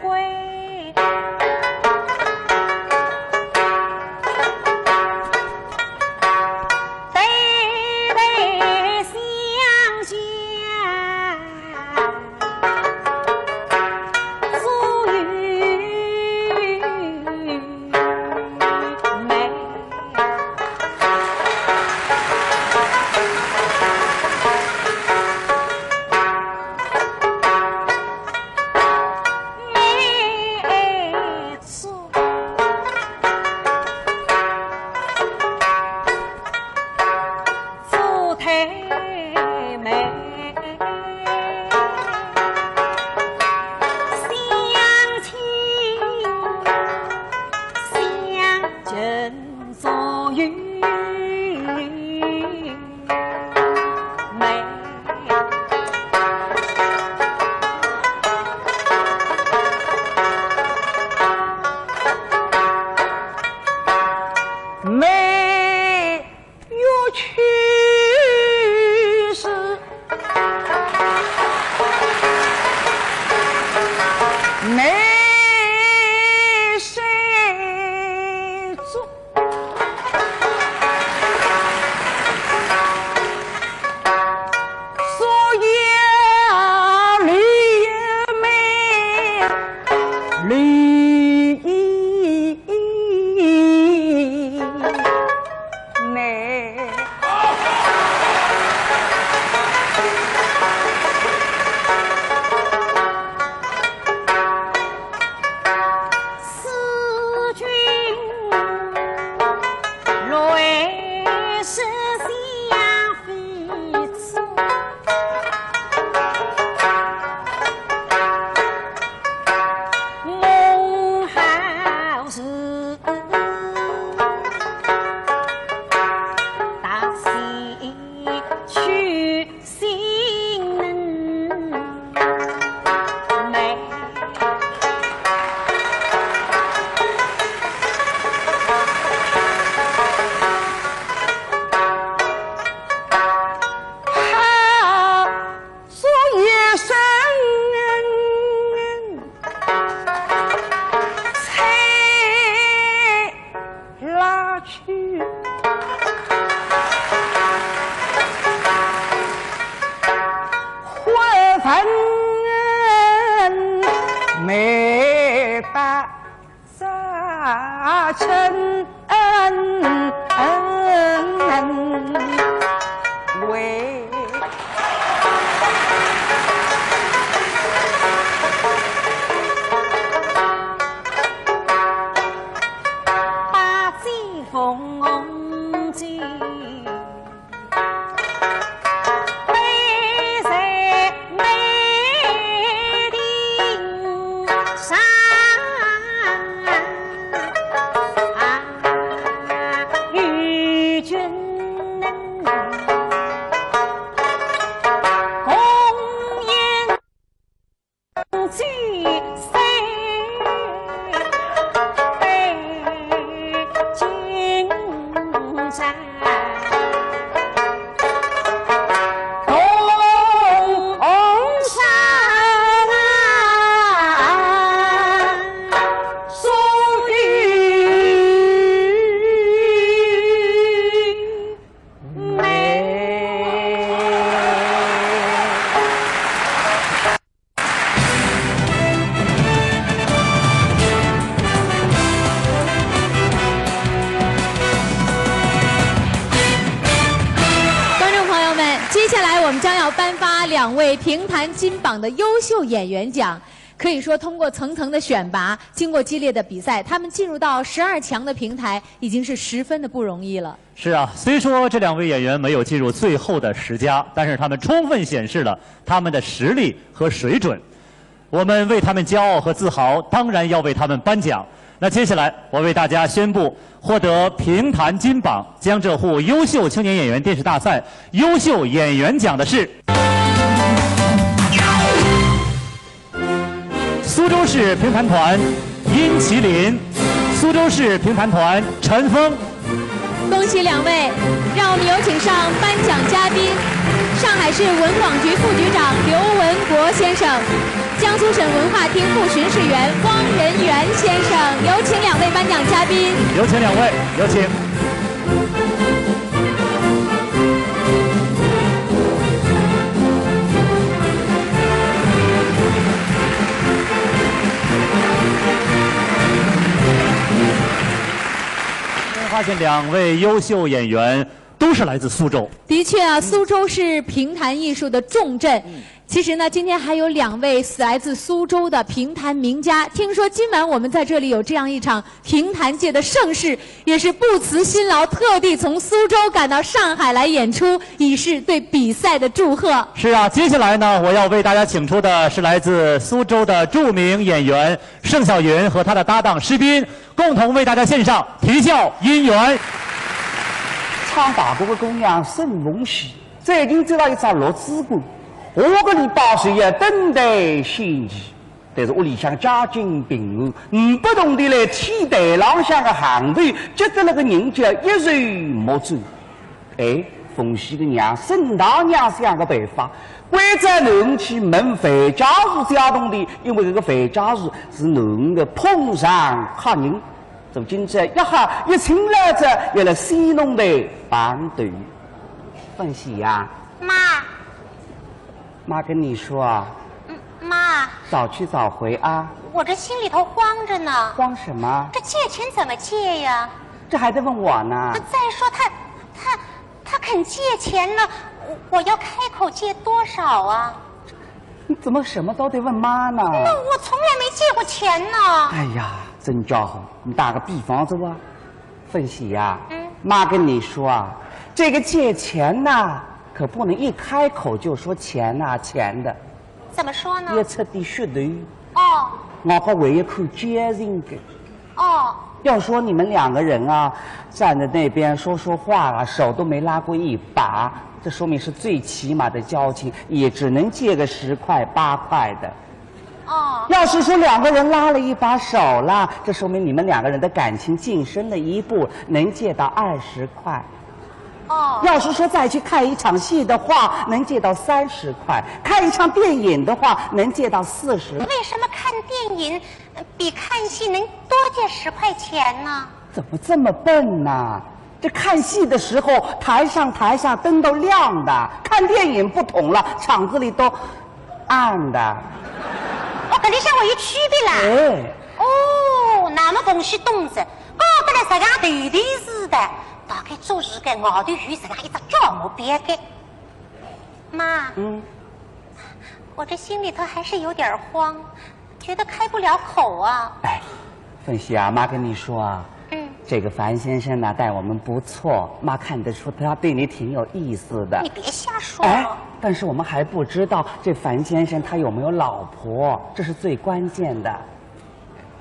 归，对臣为。八戒奉祭，背在内廷上。与君共饮酒水，杯敬盏，共赏属于美。观众朋友们，接下来我们将要颁发2位评坛金榜的优秀演员奖。可以说，通过层层的选拔，经过激烈的比赛，他们进入到12强的平台，已经是十分的不容易了。是啊，虽说这2位演员没有进入最后的10佳，但是他们充分显示了他们的实力和水准。我们为他们骄傲和自豪，当然要为他们颁奖。那接下来，我为大家宣布，获得评坛金榜江浙沪优秀青年演员电视大赛优秀演员奖的是苏州市评弹团殷麒麟，苏州市评弹团陈峰。恭喜2位，让我们有请上颁奖嘉宾：上海市文广局副局长刘文国先生，江苏省文化厅副巡视员汪仁元先生。有请2位颁奖嘉宾。有请2位，有请。发现2位优秀演员都是来自苏州。的确啊，苏州是评弹艺术的重镇。其实呢，今天还有2位来自苏州的评弹名家。听说今晚我们在这里有这样一场评弹界的盛事，也是不辞辛劳，特地从苏州赶到上海来演出，以示对比赛的祝贺。是啊，接下来呢，我要为大家请出的是来自苏州的著名演员盛小云和他的搭档施斌，共同为大家献上啼笑姻缘。唱大歌的姑娘沈凤喜，最近走了一张录制馆，下个礼拜3要等待新奇。但是屋里向家境贫寒，不同的来天台浪向的行头，觉得那个人家一筹莫展。哎，凤喜的娘沈大娘想个办法，关在南去问范家务家动的，因为这个范家务是南的碰上客人。如今这一下一请来着，有了戏弄的帮队。凤喜呀，妈跟你说啊，妈，早去早回啊。我这心里头慌着呢。慌什么？这借钱怎么借呀？这还得问我呢。再说他肯借钱了，我要开口借多少啊？你怎么什么都得问妈呢？那我从来没借过钱呢。哎呀，真家伙！你打个比方子吧，凤喜呀，妈跟你说啊，这个借钱呐，可不能一开口就说钱呐钱的。怎么说呢？要彻底学头。哦。我可为一口奸人的。哦。要说你们2个人啊，站在那边说话啊，手都没拉过一把，这说明是最起码的交情，也只能借个10块8块的。哦。要是说2个人拉了一把手了，这说明你们2个人的感情晋升了一步，能借到20块。哦。要是说再去看一场戏的话，能借到30块；看一场电影的话，能借到40。为什么看电影比看戏能多借10块钱呢？怎么这么笨呢？这看戏的时候，台上台下灯都亮的；看电影不同了，场子里都暗的。哦，跟你像我有区别啦。哎。哦。哟，那么恭喜董事，搞得来这样对对似的，大概做事个我的鱼这样一直叫我别个。妈，我这心里头还是有点慌，觉得开不了口啊。哎，凤喜啊，妈跟你说啊，这个樊先生呢待我们不错，妈看得出他对你挺有意思的。你别瞎说。哎，但是我们还不知道这樊先生他有没有老婆，这是最关键的。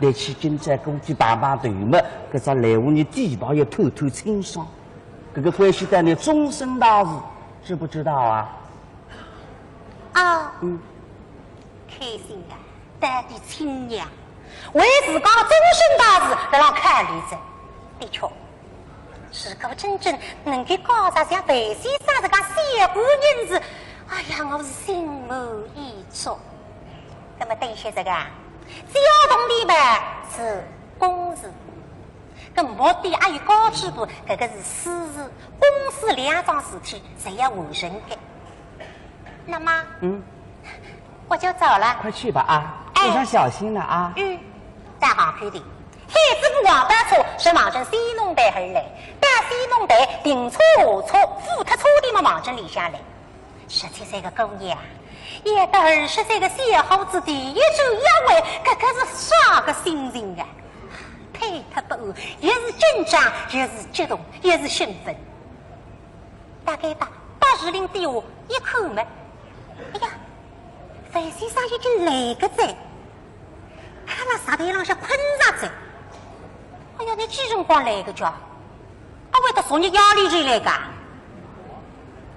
来去今朝估计爸爸对嘛，搿只来话你地保要透透清爽，搿个关系到你终身大事，知不知道啊？啊，开心啊，带点亲娘，为自家的终身大事来让考虑着。的确，如果真正能够搞上像范先生这个小姑娘子，哎呀，我是心满意足。那么等一下这个交通里边是公事，跟目的还有高支部，这个是私事，公私两桩事体侪要完成的。那么，我就走了。快去吧啊，路上小心了啊。在航口的，孩子不往单车是往正西弄台而来，但西弄台停车下车，扶他车的嘛往正里下来。17岁个姑娘，一到20岁个小伙子第一周一回，这可是啥个心情啊？配他不安，又是紧张，又是激动，又是兴奋。大概把10铃底下一口门。哎呀，范先生已经来个在，看了沙滩浪向困着在。哎呀，你几辰光来个叫？我为了送你压力就来个，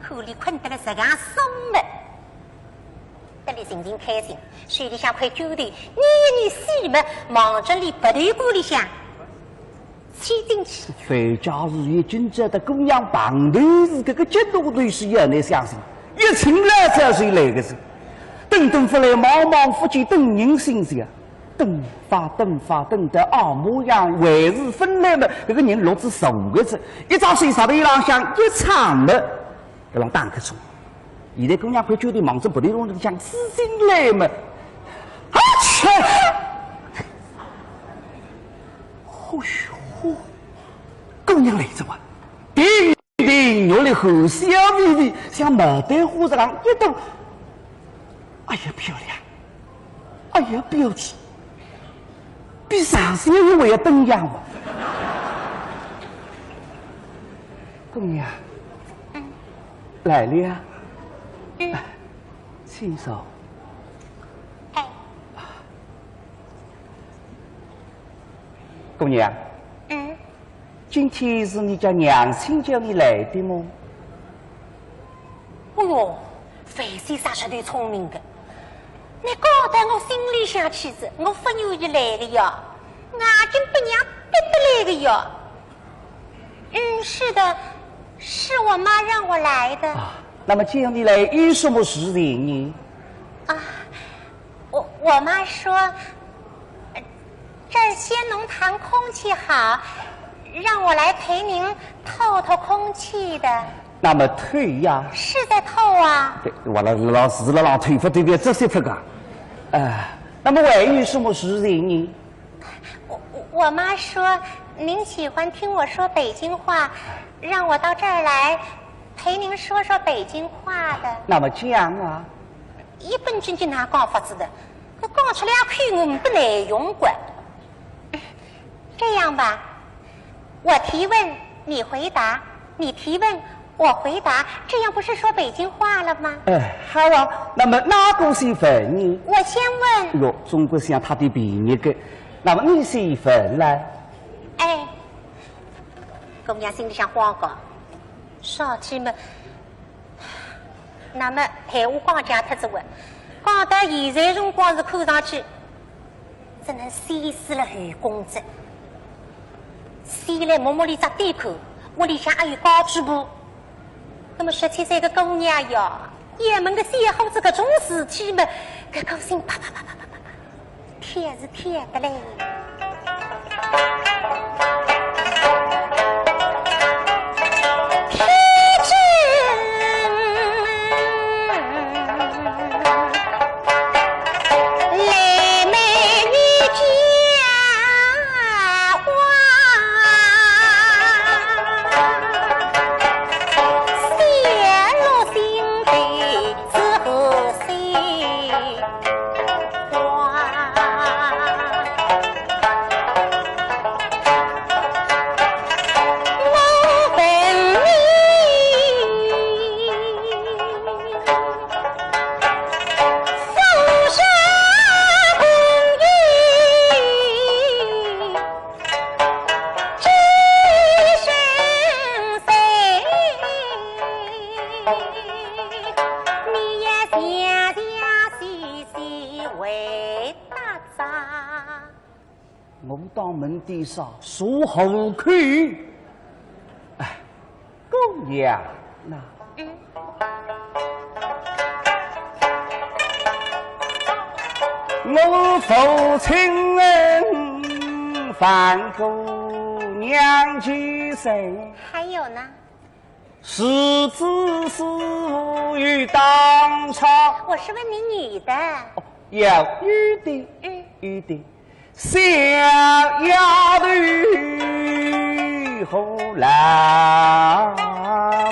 口里困得了这样松了。这里心情开心，水里向块酒头，你西门忙着里白头锅里向吸进去。范家是与今朝的姑娘旁头是这个激动的是也难相信。一请来才谁来个是？等等不来，茫茫福建等人心事，等发得二模样，还是分来了。这个人落子熟个子，一张水上头一浪向一唱了，这让打开出。现在姑娘快酒店忙着不离弄里向自信来嘛，啊切！哦哟，姑娘来着嘛，肉里厚香微微，像牡丹花这样一朵。哎呀，漂亮！哎呀，标致，比上次我还要登样嘛。姑娘，来了呀。亲手。姑娘。今天是你家娘亲叫你来的吗？哎呦，范先生绝对聪明的，你搞得我心里想起子，我不愿意来的呀，眼睛被娘逼得来的呀。是的，是我妈让我来的。那么叫你来有什么事情呢？我妈说，这儿仙农堂空气好。让我来陪您透透空气的。那么退呀？是在透啊。对，我老是了，让退不对不这些不干。那么还有什么事情呢？我妈说您喜欢听我说北京话，让我到这儿来陪您说说北京话的。那么这样啊？一本正经哪讲法子的，可讲出来看我们不耐用过。这样吧。我提问，你回答；你提问，我回答，这样不是说北京话了吗？好啊。那么哪个先问呢？我先问。哟，中国像他的便宜个，那么你先问来。姑娘心里想慌个，少天嘛。那么闲话讲脱子问，讲到现在辰光是看上去，只能先死了韩公子。先来默默里只点口，屋里向还有高举步。那么17岁的姑娘哟，也门个小伙子搿种事体嘛，搿高兴啪啪啪啪啪啪啪，天是天的嘞。来美女人的少，属后看。哎，姑娘呐。我父亲范姑娘几岁？还有呢？是子是妇与当朝。我是问你女的。有女的，女的，小丫头后来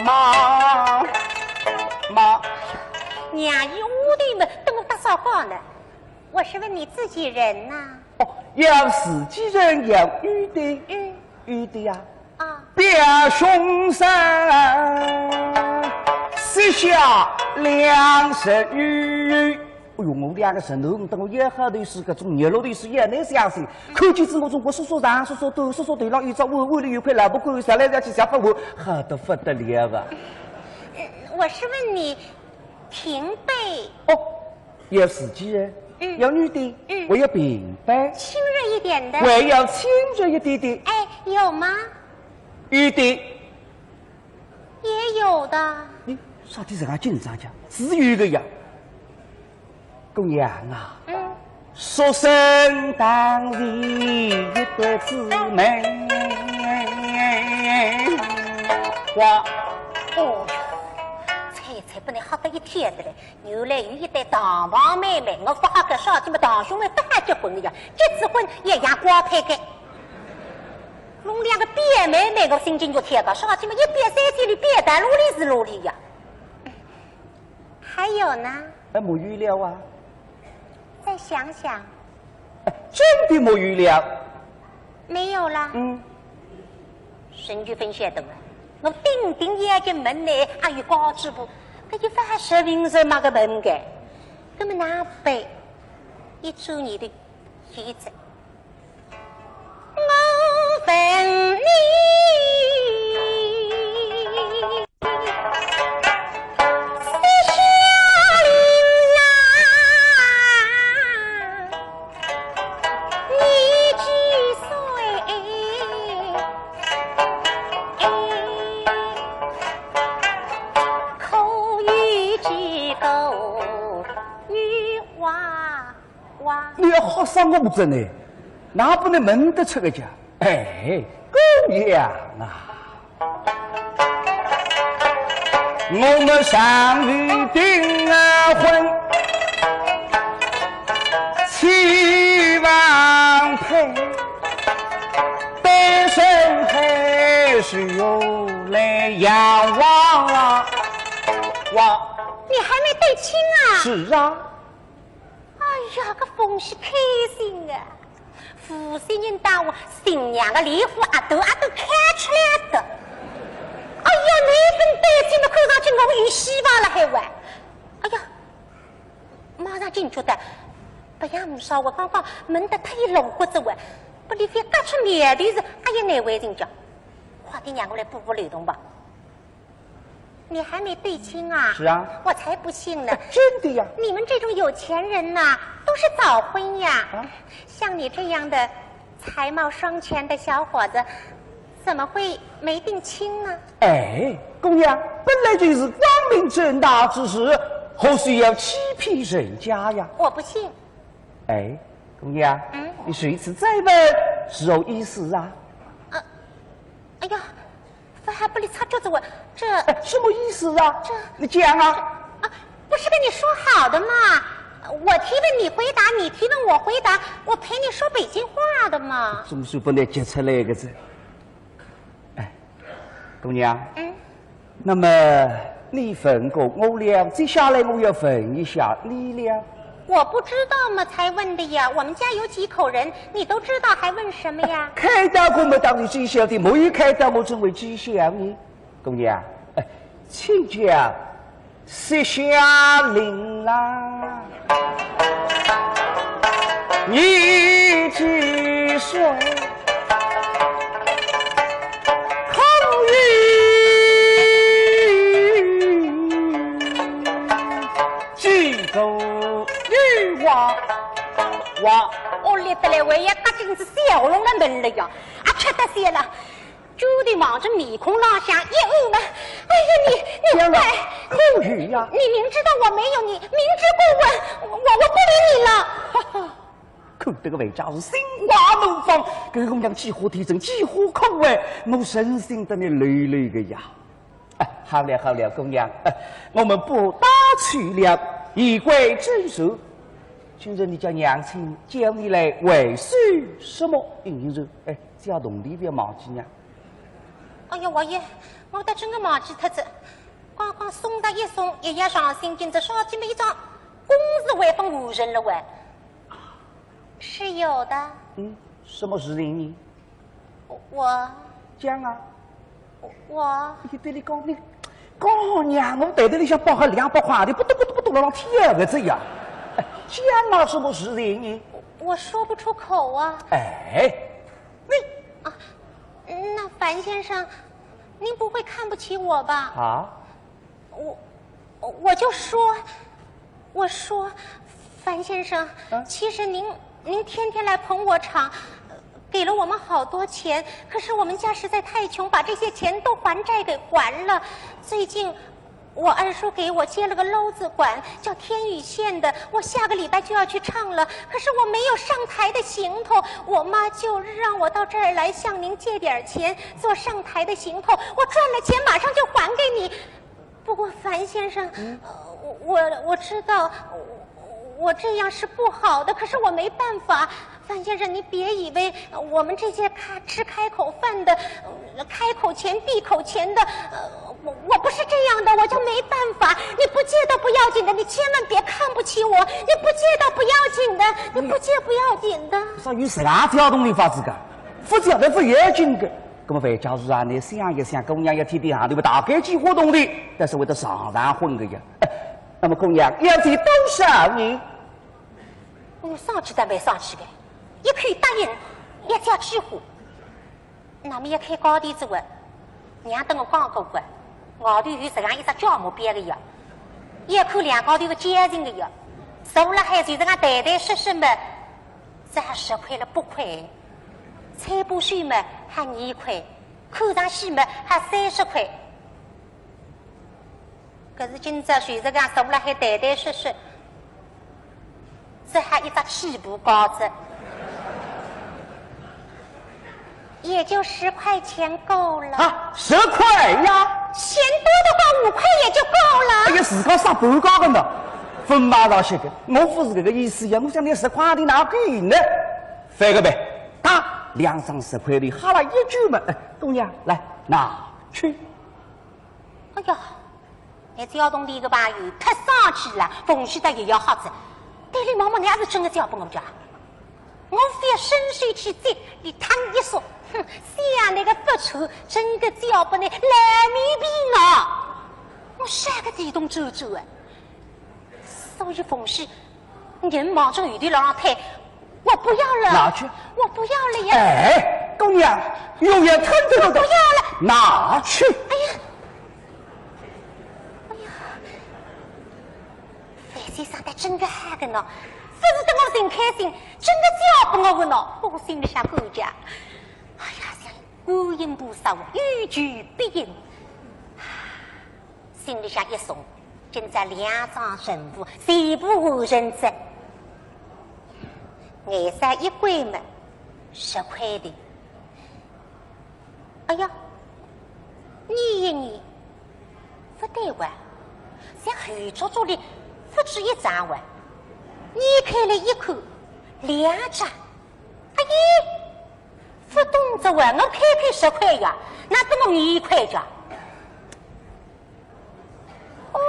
妈。娘有的嘛，等我打扫好呢。我是问你自己人呐。有自己人，有女的，女的呀。表兄生膝下两神女。哎呦，我两个神头，等我眼后头是个种热络的是眼内相信，看见子我中国说说长，说说短，说说对了，一朝我为了有块老不够，上来要去想法我好得不得了啊！我是问你平辈。有自己人，有女的，我有平辈，亲热一点的，我要亲热一点的。哎，有吗？女的也有的。你啥地方紧张讲？只有个呀。姑娘啊，说声当里一对姊妹花。才不能好得一天的嘞！原来有一对堂房妹妹，我不好跟少姐们堂兄妹不好结婚的呀，结次婚一样光彩的。弄两个别妹妹，我心情就贴到少姐们一边三天里别单，努力是努力呀。还有呢？没预料啊。再想想。真的没预料。没有啦。神剧分晓得吗？我定定眼睛门内还有高支部，可就发射名字嘛个门个，那么拿背一出你的句子，我问你。你要好生我子呢，哪不能问得出个家？哎，姑娘啊，我们上午订婚，七万配，单身还是有来仰望啊！哇，你还没对亲啊？是啊。哎呀，个风喜开心啊！负责人当我新娘的礼服阿都看出来的。哎呀，那份单亲的看上去我有希望了还玩。哎呀，马上进去的，不要唔少我刚刚门的太冷骨子玩，不里边夹出面的是，哎呀哪位人家，快点让我来补补流动吧。你还没对亲啊？是啊，我才不信呢！真的呀！你们这种有钱人呐，都是早婚呀。像你这样的才貌双全的小伙子，怎么会没定亲呢？哎，姑娘，本来就是光明正大之事，何须要欺骗人家呀？我不信。哎，姑娘，你谁次再问是有意思啊？哎呀！还不理擦桌子我这什么意思啊？这你讲啊！不是跟你说好的吗？我提问你回答，你提问我回答，我陪你说北京话的嘛。总是不能接出来个字。哎，姑娘，那么你问过我了，接下来我要问一下你了。我不知道嘛，才问的呀。我们家有几口人，你都知道，还问什么呀？开导我们当你知晓的，没有开导我怎会知晓呢？姑娘，请讲，石下林啦，你几岁？我来得来，为呀，赶紧是小龙的门了呀！啊，吃得些了。就得望着面孔落下一呕嘛！哎呀，你乖，口语呀！你明知道我没有你，明知故问，我不理你了。哈哈，看这个魏家是心花怒放，给我娘几何提升，几何口味，我深深的你累累的呀！哎，好了好了，姑娘，我们不打趣了，言归正述。今日你叫娘亲叫你来为谁什么应酬？哎，小动力不要忘记呀。哎呀，王爷，我得真个忘记特子，刚刚送他一送，一夜上心，今朝烧鸡没张，公事还分无人了喂。是有的。什么事情呢？我讲啊。我你对你讲你，讲娘，我袋袋里向包还200块的，不懂了，让天个这样。讲啊，什么事情呢？我说不出口啊。哎，那樊先生，您不会看不起我吧？啊？我就说，我说，樊先生，其实您天天来捧我场，给了我们好多钱，可是我们家实在太穷，把这些钱都还债给还了。最近我二叔给我接了个篓子馆，叫天宇县的，我下个礼拜就要去唱了。可是我没有上台的行头，我妈就让我到这儿来向您借点钱做上台的行头。我赚了钱马上就还给你。不过樊先生，我知道我这样是不好的，可是我没办法。樊先生，你别以为我们这些吃开口饭的，开口钱闭口钱的，我不是这样的，我就没办法。你不借都不要紧的，你千万别看不起我。你不借都不要紧的，你不借不要紧的。啥有啥条动力法子个？不借的不要紧的。那么范家主啊，你想一想，姑娘要天天下头大概几活动的，但是为了上婚的呀。那么姑娘要提多少呢？我上去的没上去的。一可以答应，一家几户。那么一开高低之问，娘等我讲过过，外头有这样一只酵母编的呀，一口2高头个坚韧的呀，收了还就是俺袋袋实实么，这还10块了不亏，菜布水么还2块，口上洗么还30块。可是今朝随着俺收了还袋袋实实，这还一只起步高子。也就10块钱够了啊，10块呀！钱多的话5块也就够了。哎呀，自个上半高的呢，分马上些个，我不是这个意思呀。我想你10块的哪给呢？翻个呗，打2张10块的，哈了一句嘛。姑娘，来拿去。哎呀，你交通的一个朋友太上去了，风许的也要好子。对里毛毛，你还是真的交不我家。我非要深水去追，你烫一说，哼，想那个不出，真个叫不呢，烂米饼啊！我啥个地动走走啊？所以风许，人忙着有的老太，我不要了。拿去。我不要了呀。哎，姑娘，永远看着的。不要了。拿去。哎呀，范先生他真个嗨个呢。不是等我真开心，真的叫不我呢，我心里想顾家。哎呀，像观音菩萨欲举必应，心里想一松，今朝2张神符，全部无人在。眼山一关门，10块的。哎呀，你一年不对哇，像黑猪猪的不止1张哇。你开了1口2张，哎呀，不懂这玩，我开10块呀，那等我1块着。哦，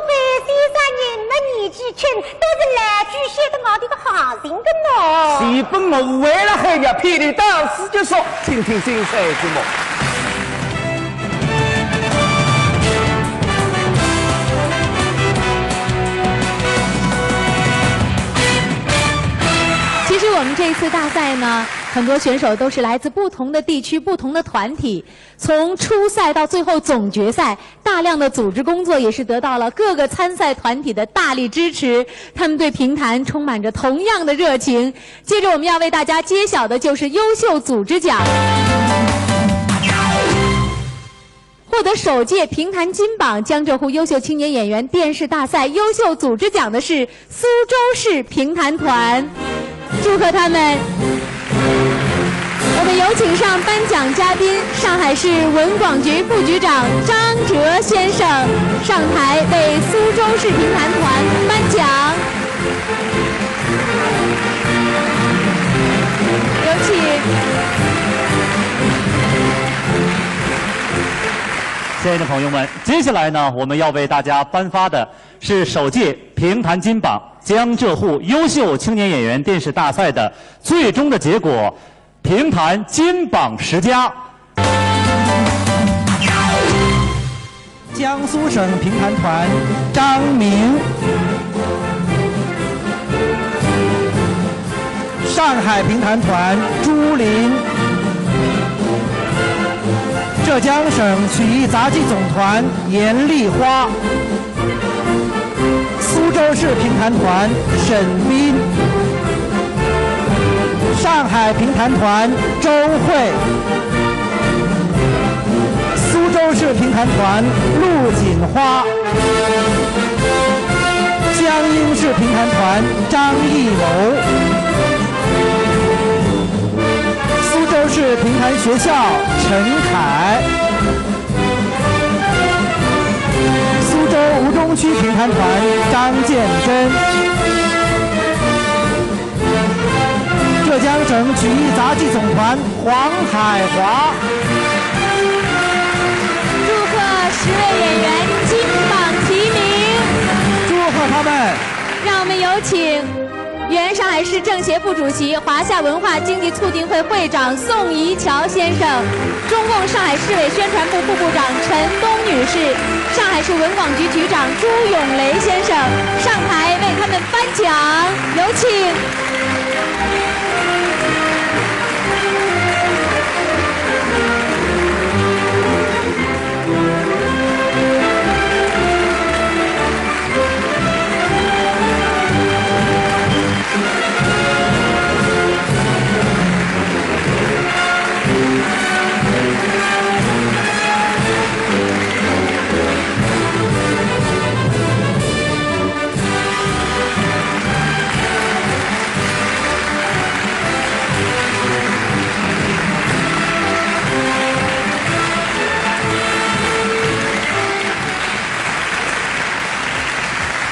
范先生，你们年纪轻，都是来巨蟹的我的个行情的呢。谁本我为了海鸟霹雳到此结束，听听精彩节目。其实我们这次大赛呢，很多选手都是来自不同的地区、不同的团体。从初赛到最后总决赛，大量的组织工作也是得到了各个参赛团体的大力支持。他们对评弹充满着同样的热情。接着我们要为大家揭晓的就是优秀组织奖。获得首届评弹金榜江浙沪优秀青年演员电视大赛优秀组织奖的是苏州市评弹团，祝贺他们！我们有请上颁奖嘉宾上海市文广局副局长张哲先生上台为苏州市评弹团颁奖。有请。亲爱的朋友们，接下来呢，我们要为大家颁发的是首届评弹金榜江浙沪优秀青年演员电视大赛的最终的结果，评弹金榜10佳。江苏省评弹团张明，上海评弹团朱琳，浙江省曲艺杂技总团严丽花，苏州市评弹团沈斌，上海评弹团周慧，苏州市评弹团陆锦花，江阴市评弹团张艺谋，苏州市评弹学校陈凯，苏州吴中区评弹团张建真，浙江省曲艺杂技总团黄海华。祝贺10位演员金榜题名，祝贺他们！让我们有请原上海市政协副主席、华夏文化经济促进会会长宋怡乔先生，中共上海市委宣传部副部长陈东女士，上海市文广局局长朱永雷先生上台为他们颁奖，有请。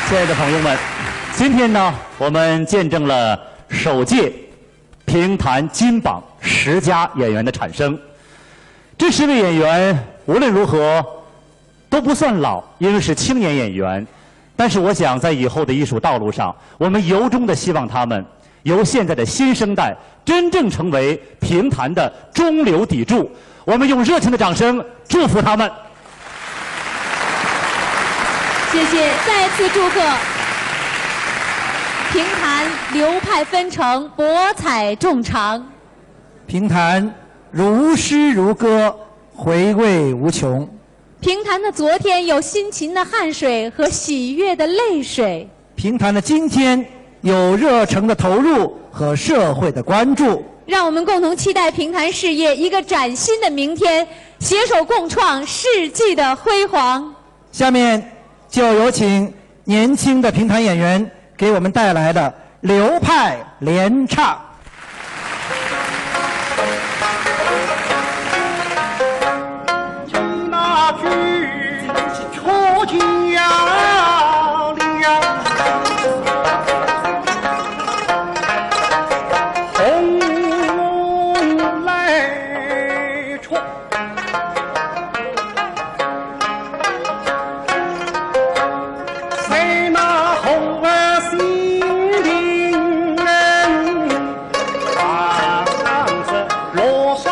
亲爱的朋友们，今天呢，我们见证了首届评弹金榜10佳演员的产生。这10位演员无论如何都不算老，因为是青年演员。但是我想，在以后的艺术道路上，我们由衷的希望他们由现在的新生代真正成为评弹的中流砥柱。我们用热情的掌声祝福他们。谢谢，再次祝贺！评弹流派纷呈，博采众长。评弹如诗如歌，回味无穷。评弹的昨天有辛勤的汗水和喜悦的泪水。评弹的今天有热诚的投入和社会的关注。让我们共同期待评弹事业一个崭新的明天，携手共创世纪的辉煌。下面就有请年轻的评弹演员给我们带来的流派联唱。那句秋景呀亮，红来冲。谁那红儿心平人，望着罗纱。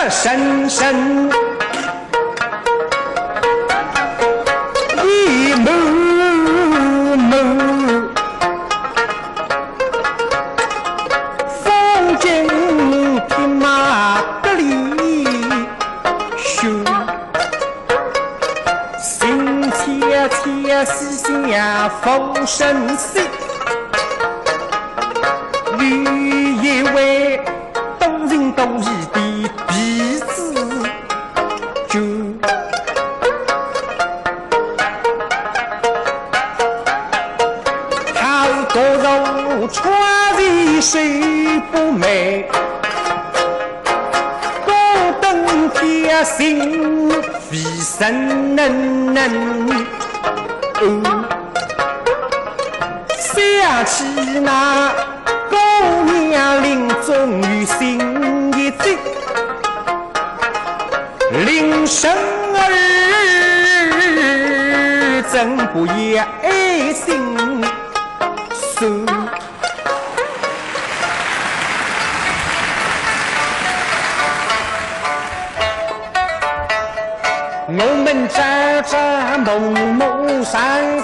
特深深，一幕幕风景的马格里修，心切切思想风声息，吕一位动人动意的鼻子就他多肉穿为谁不美，高登天心为神能想起那姑娘临终于心一急，临生儿怎不也爱心酸？我们朝朝暮暮三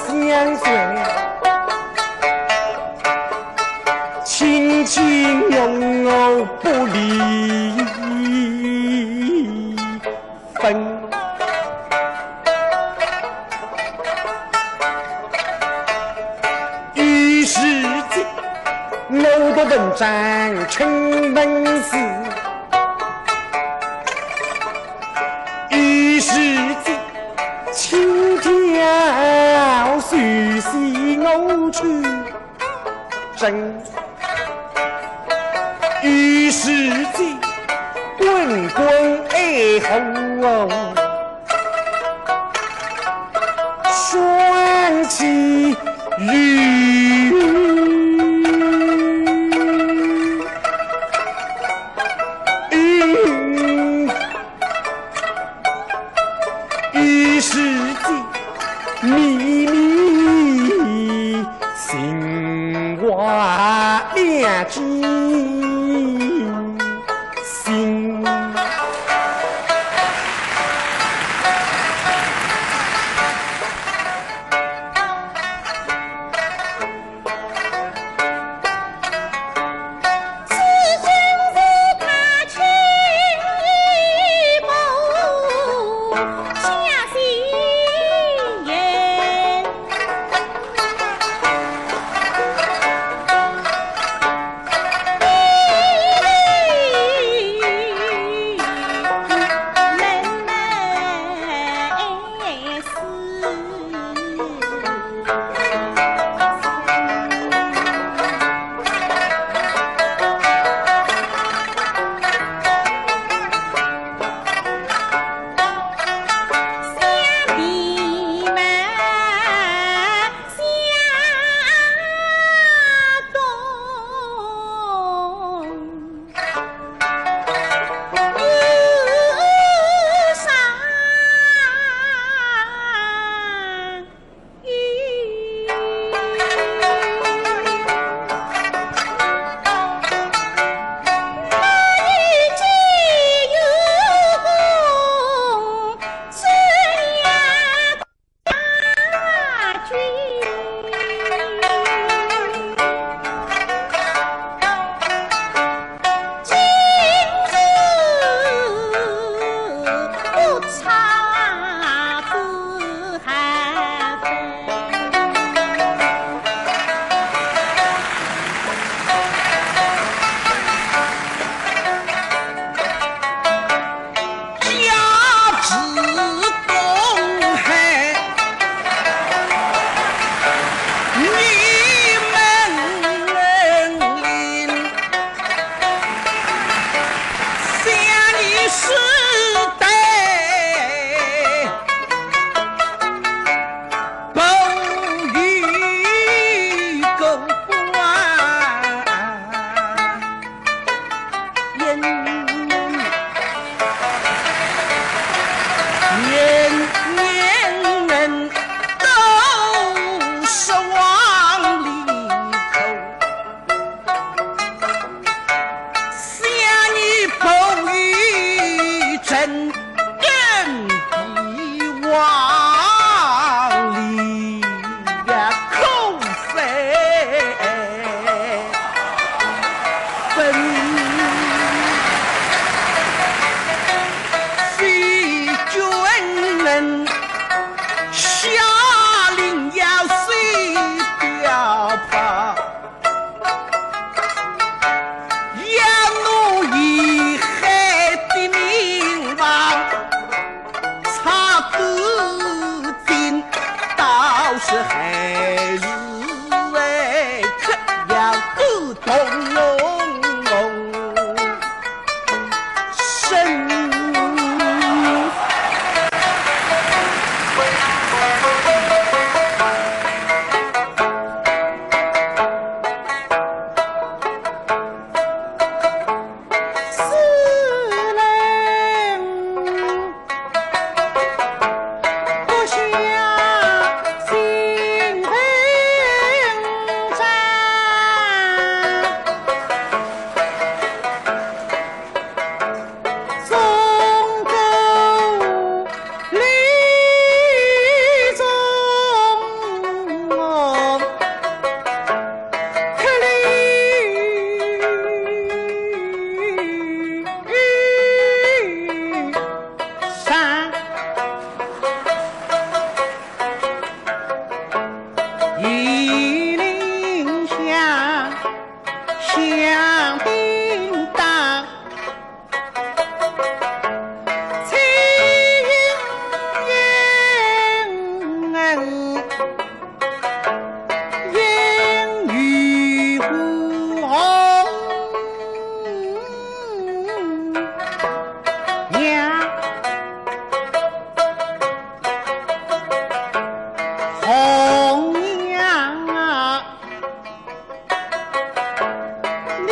相随，亲亲拥拥不离分。于是间，我的文章成文字。于是间，青条随西我去争。于是间，滚滚爱红，双起雨。于是间，秘密心话两知心。响叮当，彩云烟雨红，娘红娘啊，你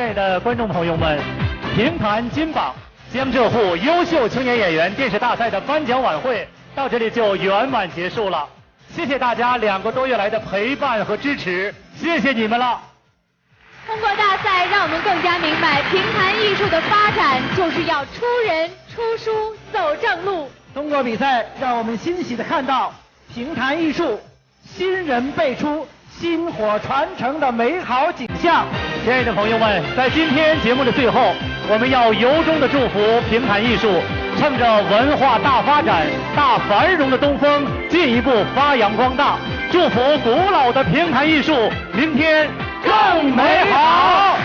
爱的观众朋友们，评弹金榜江浙沪优秀青年演员电视大赛的颁奖晚会到这里就圆满结束了。谢谢大家2个多月来的陪伴和支持，谢谢你们了。通过大赛，让我们更加明白，评弹艺术的发展就是要出人、出书、走正路。通过比赛，让我们欣喜地看到评弹艺术新人辈出、薪火传承的美好景象。亲爱的朋友们，在今天节目的最后，我们要由衷的祝福评弹艺术，趁着文化大发展、大繁荣的东风，进一步发扬光大。祝福古老的评弹艺术明天更美好。